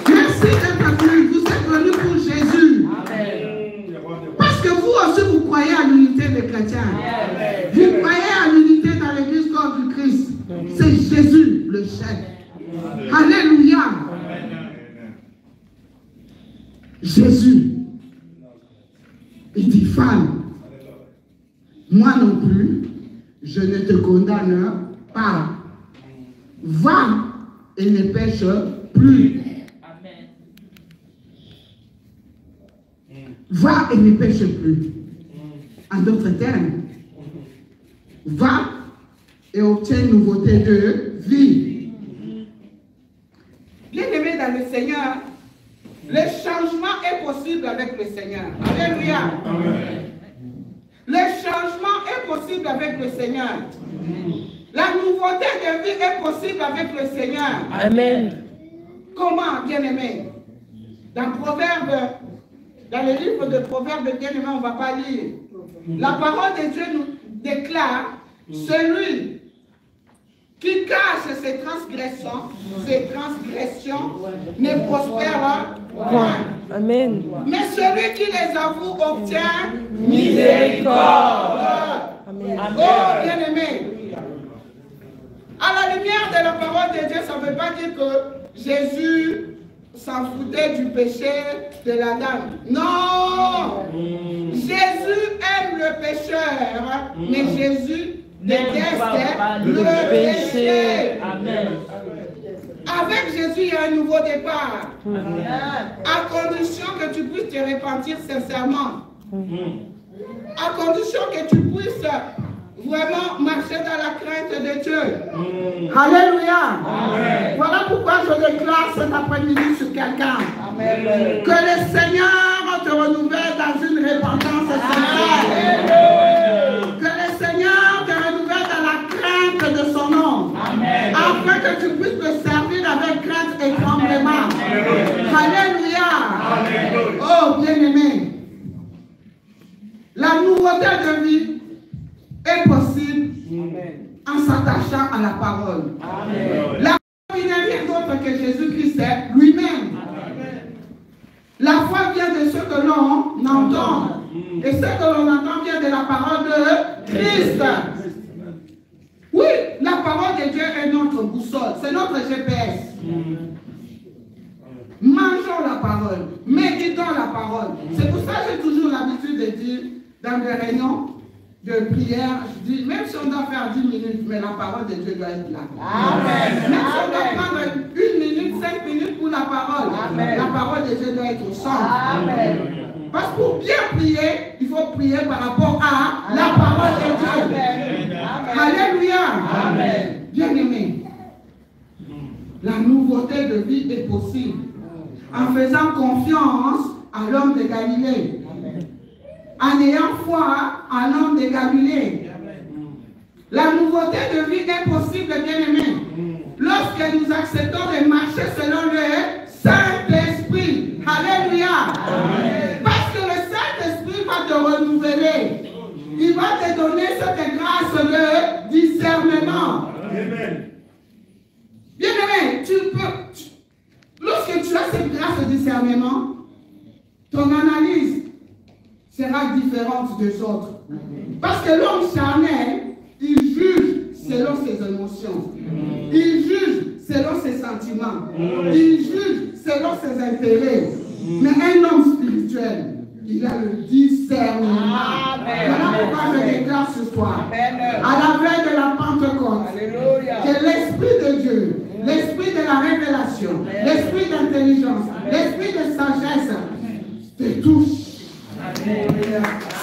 Merci d'être venus. Vous êtes venus pour Jésus. Parce que vous aussi, vous croyez à l'unité des chrétiens. Vous croyez à l'unité dans l'église corps du Christ. C'est Jésus, le chef. Alléluia. Jésus, il dit, femme, moi non plus, je ne te condamne pas. Va et ne pêche plus. Va et ne pêche plus. En d'autres termes, va et obtiens une nouveauté de vie. Bien-aimé dans le Seigneur, le changement est possible avec le Seigneur. Alléluia. Le changement est possible possible avec le Seigneur. La nouveauté de vie est possible avec le Seigneur. Amen. Comment, bien-aimé? Dans le livre de Proverbes, bien-aimé, on ne va pas lire. La parole de Dieu nous déclare, celui qui cache ses transgressions ne prospère point. Amen. Mais celui qui les avoue obtient Miséricorde. miséricorde. Oh, bien-aimé, à la lumière de la parole de Dieu, ça ne veut pas dire que Jésus s'en foutait du péché de la dame. Non! Jésus aime le pécheur, mais Jésus déteste le péché. Amen. Avec Jésus, il y a un nouveau départ. À condition que tu puisses te repentir sincèrement. À condition que tu puisses vraiment marcher dans la crainte de Dieu. Alléluia. Amen. Voilà pourquoi je déclare cet après-midi sur quelqu'un. Que le Seigneur te renouvelle dans une repentance sincère. Que le Seigneur te renouvelle dans la crainte de son nom. Amen. Afin que tu puisses le servir avec crainte et tremblement. Alléluia. Amen. Oh, bien-aimé. La nouveauté de vie est possible en s'attachant à la parole. Amen. La foi n'est rien d'autre que Jésus-Christ lui-même. La foi vient de ce que l'on entend. Et ce que l'on entend vient de la parole de Christ. Oui, la parole de Dieu est notre boussole. C'est notre GPS. Mangeons la parole. Méditons la parole. C'est pour ça que j'ai toujours l'habitude de dire dans des réunions de prière, je dis, même si on doit faire 10 minutes, mais la parole de Dieu doit être là. Amen. Même si on doit prendre 1 minute, 5 minutes pour la parole, amen, la parole de Dieu doit être au centre. Amen. Parce que pour bien prier, il faut prier par rapport à la parole de Dieu. Amen. Alléluia. Amen. Bien-aimé, la nouveauté de vie est possible en faisant confiance à l'homme de Galilée. En ayant foi en l'homme de Galilée. La nouveauté de vie est possible, bien-aimé, lorsque nous acceptons de marcher selon le Saint-Esprit. Alléluia. Amen. Parce que le Saint-Esprit va te renouveler. Il va te donner cette grâce de discernement. Amen. Bien-aimé, lorsque tu as cette grâce de discernement, ton analyse sera différente des autres. Parce que l'homme charnel, il juge selon ses émotions. Il juge selon ses sentiments. Il juge selon ses intérêts. Mais un homme spirituel, il a le discernement. Voilà pourquoi je déclare ce soir, à la veille de la Pentecôte, que l'Esprit de Dieu, l'Esprit de la révélation, l'Esprit d'intelligence, l'Esprit de sagesse, te touche.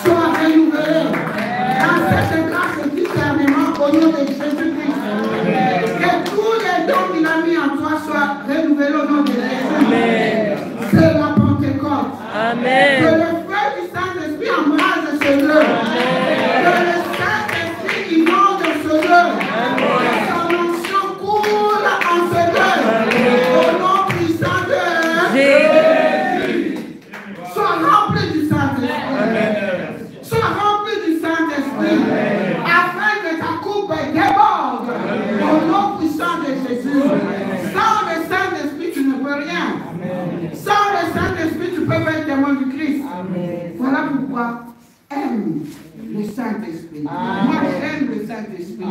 Sois renouvelé dans cette grâce de discernement au nom de Jésus-Christ. Que tous les dons qu'il a mis en toi soient renouvelés au nom de Jésus. C'est la Pentecôte. Amen. Que le feu du Saint-Esprit embrase ce lieu. Que le Saint-Esprit inonde ce lieu. Que son onction coule en ce lieu. Au nom puissant de Jésus. Sois rempli du Saint-Esprit. Sois rempli du Saint-Esprit. Afin que ta coupe déborde. Au nom puissant de Jésus. Sans le Saint-Esprit, tu ne peux rien. Sans le Saint-Esprit, tu peux pas être témoin du Christ. Voilà pourquoi aime le Saint-Esprit. Moi, j'aime le Saint-Esprit.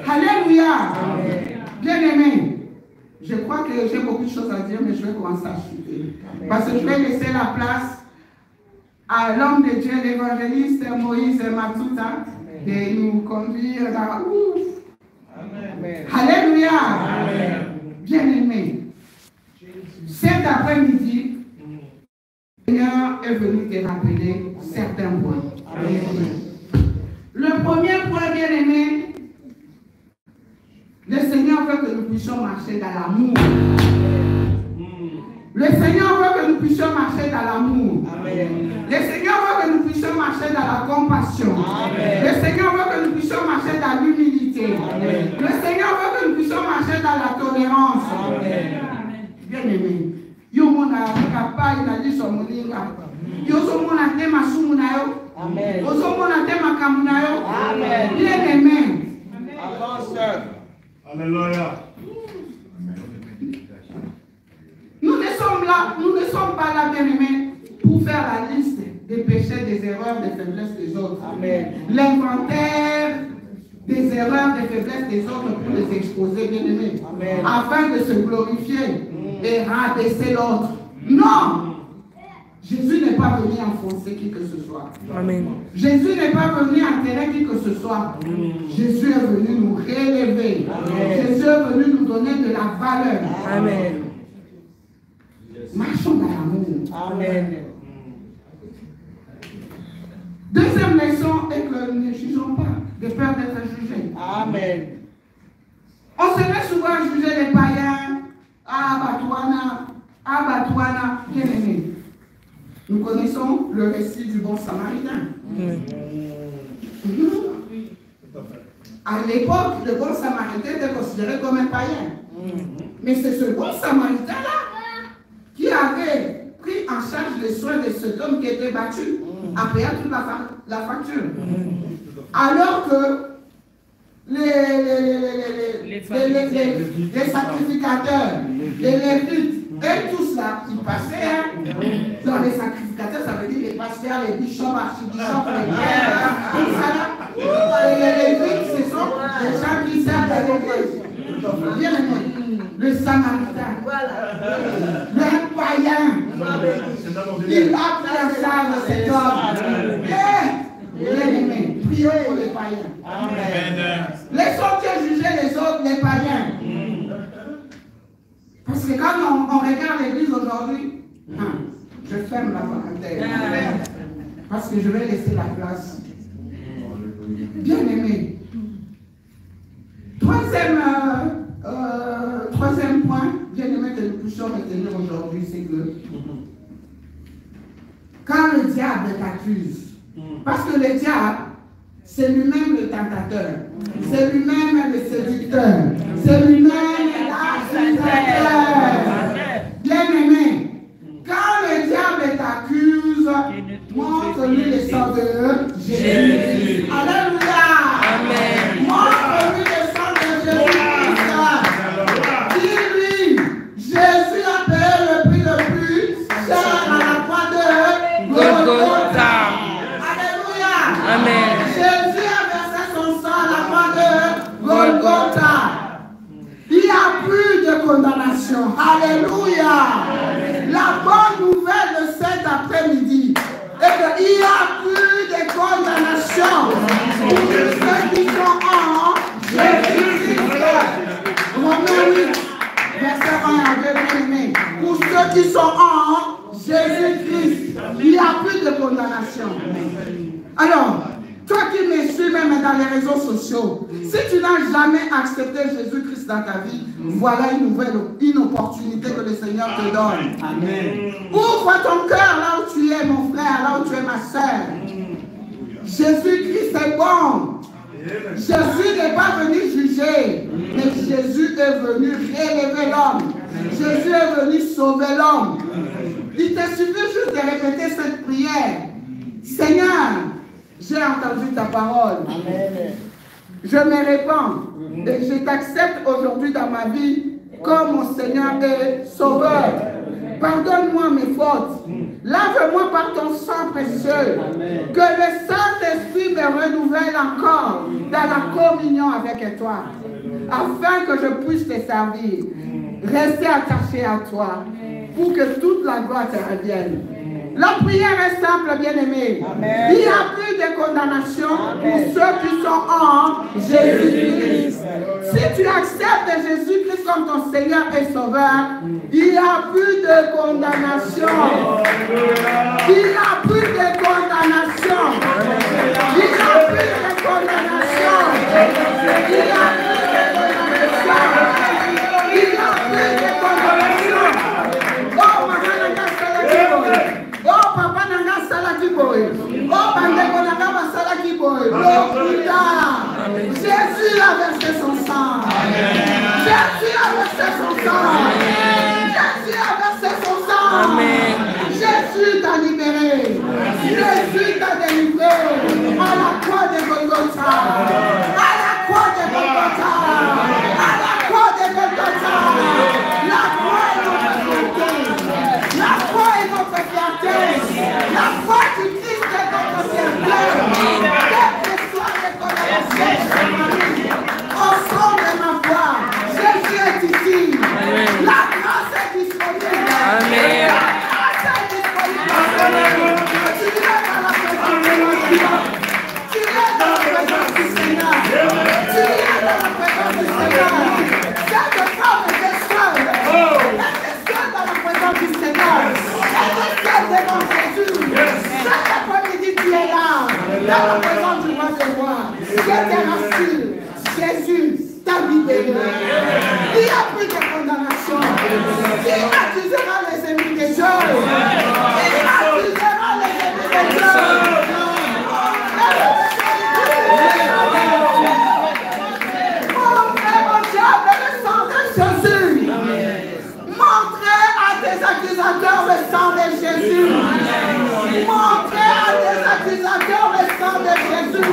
Alléluia. Bien-aimé, je crois que j'ai beaucoup de choses à dire, mais je vais commencer à chuter. Parce que je vais laisser la place à l'homme de Dieu, l'évangéliste Moïse Matuta, de nous conduire dans... Alléluia. Bien-aimé, cet après-midi, le Seigneur est venu te rappeler certains points. Le premier point, bien-aimé, le Seigneur veut que nous puissions marcher dans l'amour. Le Seigneur veut que nous puissions marcher dans l'amour. Le Seigneur veut que nous puissions marcher dans la compassion. Le Seigneur veut bien-aimé. Yo mona kappa ina dit son moninga. Yo so mona te masumu na yo. Amen. Yo so mona te makamu na yo. Amen. Bien-aimé. Avance. Alléluia. Nous ne sommes pas là, bien-aimés, pour faire la liste des péchés, des erreurs, des faiblesses des autres. Amen. L'inventaire des erreurs, des faiblesses des autres pour les exposer, bien-aimés, afin de se glorifier et rabaisser l'autre. Non! Jésus n'est pas venu enfoncer qui que ce soit. Amen. Jésus n'est pas venu enterrer qui que ce soit. Jésus est venu nous rélever. Amen. Jésus est venu nous donner de la valeur. Amen. Marchons dans l'amour. Amen. Deuxième leçon est que nous ne jugeons pas de peur d'être jugés. Amen. On se met souvent à juger les païens. Ah, Batouana, bien aimé. Nous connaissons le récit du bon samaritain. À l'époque, le bon samaritain était considéré comme un païen. Mais c'est ce bon samaritain-là qui avait pris en charge les soins de cet homme qui était battu, en payant toute la facture. Alors que les sacrificateurs, les lévites, et tout cela, ils passaient dans les sacrificateurs, ça veut dire les pasteurs, les bishops, archibishops, les pères, tout ça. Et les lévites, ce sont les gens qui servent à l'église. Bien aimé, le samaritain, le païen, il a pris en charge cet homme. Bien aimé, prions pour les païens. Amen. Laissons Dieu juger les autres, les païens. Parce que quand on regarde l'église aujourd'hui, je ferme la parenthèse. Parce que je vais laisser la place. Bien aimé. Troisième point, bien aimé, que nous puissions retenir aujourd'hui, c'est que quand le diable t'accuse, parce que le diable, c'est lui-même le tentateur, c'est lui-même le séducteur, c'est lui-même l'accusateur. Bien-aimé, quand le diable t'accuse, montre-lui le sang de Jésus. Alléluia. Amen. Montre-lui le sang de Jésus. Dis-lui, Jésus a payé le prix le plus cher à la croix de Golgotha. Amen. Jésus a versé son sang à la croix de Golgotha. Il n'y a plus de condamnation. Alléluia. La bonne nouvelle de cet après-midi est qu'il n'y a plus de condamnation pour ceux qui sont en Jésus-Christ. Romains 8, verset 1 à 2, bien-aimés. Pour ceux qui sont en Jésus-Christ, il n'y a plus de condamnation. Alors, toi qui me suis même dans les réseaux sociaux, si tu n'as jamais accepté Jésus-Christ dans ta vie, voilà une opportunité que le Seigneur te donne. Amen. Ouvre ton cœur là où tu es, mon frère, là où tu es, ma soeur. Jésus-Christ est bon. Jésus n'est pas venu juger, mais Jésus est venu rélever l'homme. Jésus est venu sauver l'homme. Il te suffit juste de répéter cette prière. Seigneur, j'ai entendu ta parole. Amen. Je me répands et je t'accepte aujourd'hui dans ma vie comme mon Seigneur et Sauveur. Pardonne-moi mes fautes. Lave-moi par ton sang précieux. Amen. Que le Saint-Esprit me renouvelle encore dans la communion avec toi, afin que je puisse te servir. Rester attaché à toi pour que toute la gloire te revienne. La prière est simple, bien-aimé. Il n'y a plus de condamnation pour ceux qui sont en Jésus-Christ. Si tu acceptes Jésus-Christ comme ton Seigneur et Sauveur, il n'y a plus de condamnation. Il n'y a plus de condamnation. Il n'y a plus de condamnation. Il n'y a plus de condamnation. Il n'y a plus de condamnation. Oh, oh, papa nanga sala kiboy. Oh, bandeko nanga basala kiboy. Oh, putain. Jésus a versé son sang. Jésus a versé son sang. Jésus Amen. Jésus t'a libéré. Jésus t'a délivré. À la croix de Golgotha. À la croix de Golgotha. À la croix de Golgotha. La croix est notre fierté. La croix est notre fierté. La croix du Christ est notre fierté. Quelle que soit les condamnations, au son de ma voix, Jésus est ici. La grâce est disponible. Amen. La grâce est disponible. Tu es dans la présence de Dieu. Tu es dans la présence du Seigneur. Tu es dans la présence du Seigneur. Cette femme était seule. Elle était seule dans la présence du Seigneur. Elle était seule devant Jésus. Cet après-midi, tu es là, dans la présence du roi des rois. Je te rassure, Jésus t'a libéré. Il a pris des condamnations. Il accusera les ennemis des Dieu. Il accusera les ennemis des Dieu. Montrez au diable le sang de Jésus. Montrez à tes accusateurs le sang de Jésus. Montrez à tes accusateurs le sang de Jésus.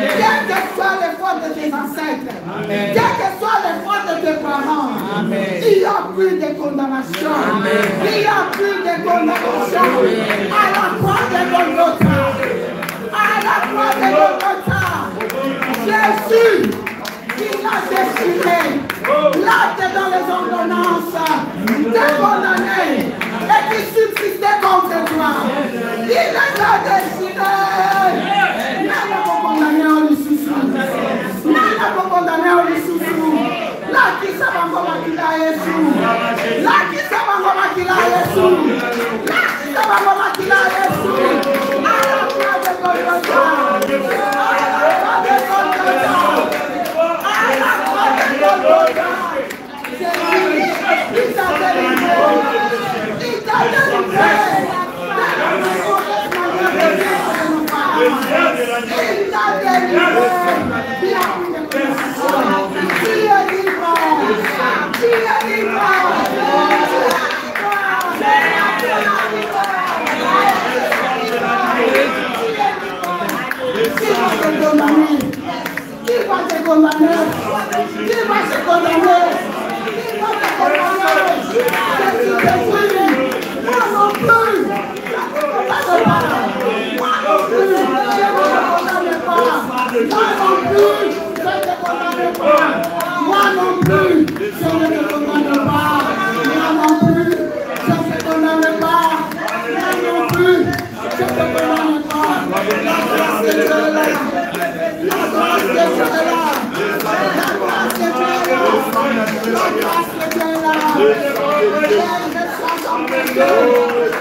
Quelles que soient les fautes de tes ancêtres, quelles que soient les fautes de tes parents, il n'y a plus de condamnation. Il n'y a plus de condamnation. À la croix de Golgotha. À la croix de Golgotha. Jésus, il a déchiré l'acte dans les ordonnances des condamnés et qui subsistait contre toi. Il les a déchirés. Nana pour condamner en Lissousou. Nana pour condamner en Lissousou. Là qui s'en va qu'il a Jésus. Là qui s'en va qu'il a Jésus. Là qui s'en va qu'il a Jésus. À la croix de Golgotha. À la croix de Golgotha. À la croix de Golgotha. Il t'a délivré. Il t'a délivré. Il t'a délivré. Tu es libre. Tu es libre. Qui va te condamner? Qui va te condamner? Qui va te condamner? Qui va te condamner? Je suis détruit. Moi non plus. Moi non plus. Je ne te condamne pas. Moi non plus. Je ne te condamne pas. Moi non plus. Je ne te condamne pas. Moi non plus. Je ne te condamne pas. Moi non plus. Je ne te condamne pas. La grâce de Dieu est là. La grâce de Dieu est là. La grâce de Dieu est là. La grâce de Dieu est là. Je sens ton péché.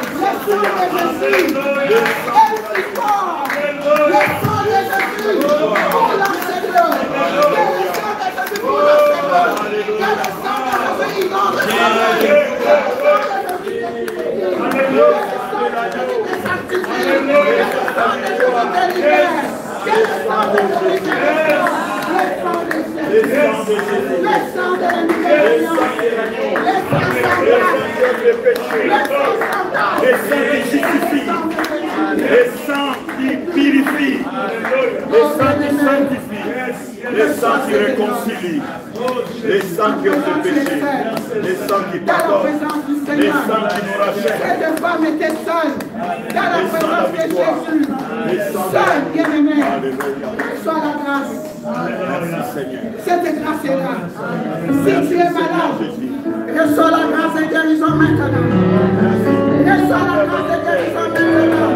Le sang de Jésus est si fort. Le sang de Jésus pour l'enseigner. Que le sang de Jésus pour l'enseigner. Que le sang de Jésus inonde le sommeil. Que le sang de Jésus te sanctifie. Que le sang de Jésus te libère. Que le sang de Jésus te restaure. Le sang de Jésus. Le sang de la libération. Le sang sans grâce. Le sang qui justifie, le sang qui purifie, le sang qui sanctifie, le sang qui réconcilie, le sang qui ôte le péché, le sang qui pardonne, le sang qui nous rachète. Cette femme était seule dans la présence de Jésus. Seule, bien-aimée. Sois la grâce. Cette grâce est là. Si tu es malade, reçois la grâce de guérison maintenant. Reçois la grâce de guérison maintenant.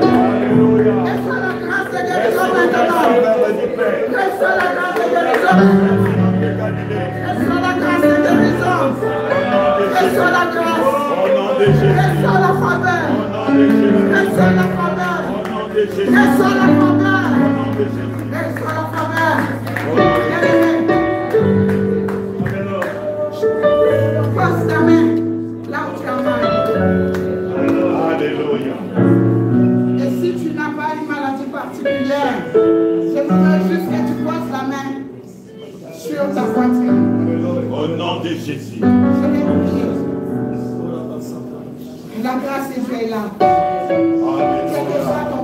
Reçois la grâce de guérison maintenant. Reçois la grâce de guérison. Reçois la grâce de guérison. Reçois la grâce. Reçois la faveur. Reçois la faveur. Reçois la faveur. Reçois la faveur. Passe ta main là où tu as mal. Alléluia. Et si tu n'as pas une maladie particulière, je voudrais juste que tu poses la main sur ta poitrine. Au nom de Jésus. Je vais prier. La La grâce de Dieu est là. Quel que soit ton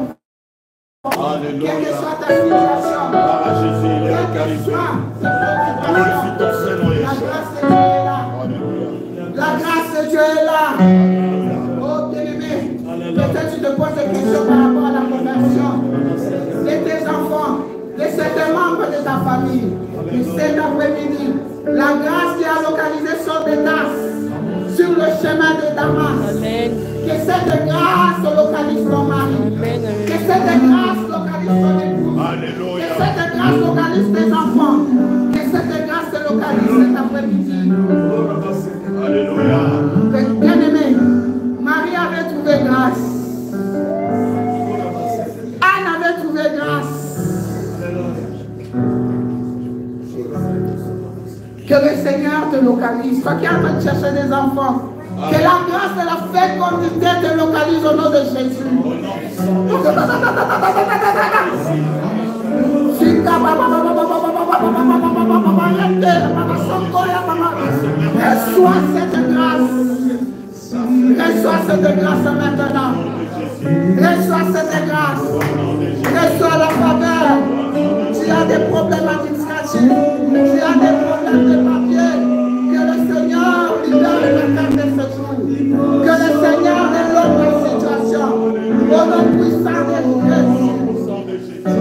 Alléluia. quelle que soit ta situation, Ah, Jésus, il est quel que localisé. soit tes Glorifie ton préoccupations, Seigneur, la Yeshua. grâce de Dieu est là. Alléluia. La grâce de Dieu est là. Oh bien-aimé, peut-être tu te poses des questions par rapport à la conversion de tes enfants, de certains membres de ta famille. Mais cet après-midi, la grâce qui a localisé son détache sur le chemin de Damas. Amen. Que cette grâce localise ton mari. Amen. Que cette grâce localise ton épouse. Que Alléluia. cette grâce localise tes enfants. Que cette grâce te localise cet après-midi. Alléluia. Bien-aimé, Marie avait trouvé grâce. Anne avait trouvé grâce. Que le Seigneur te localise. Toi qui es en train de chercher des enfants, que la grâce de la fécondité te localise au nom de Jésus. Reçois cette grâce. Reçois cette grâce maintenant. Reçois cette grâce. Reçois la faveur. Tu as des problèmes administratifs. Tu as des problèmes de papier. Que le Seigneur libère le cœur de ce jour. Que le Seigneur développe la situation. Au nom puissant de Jésus.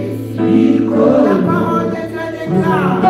La parole de Dieu déclare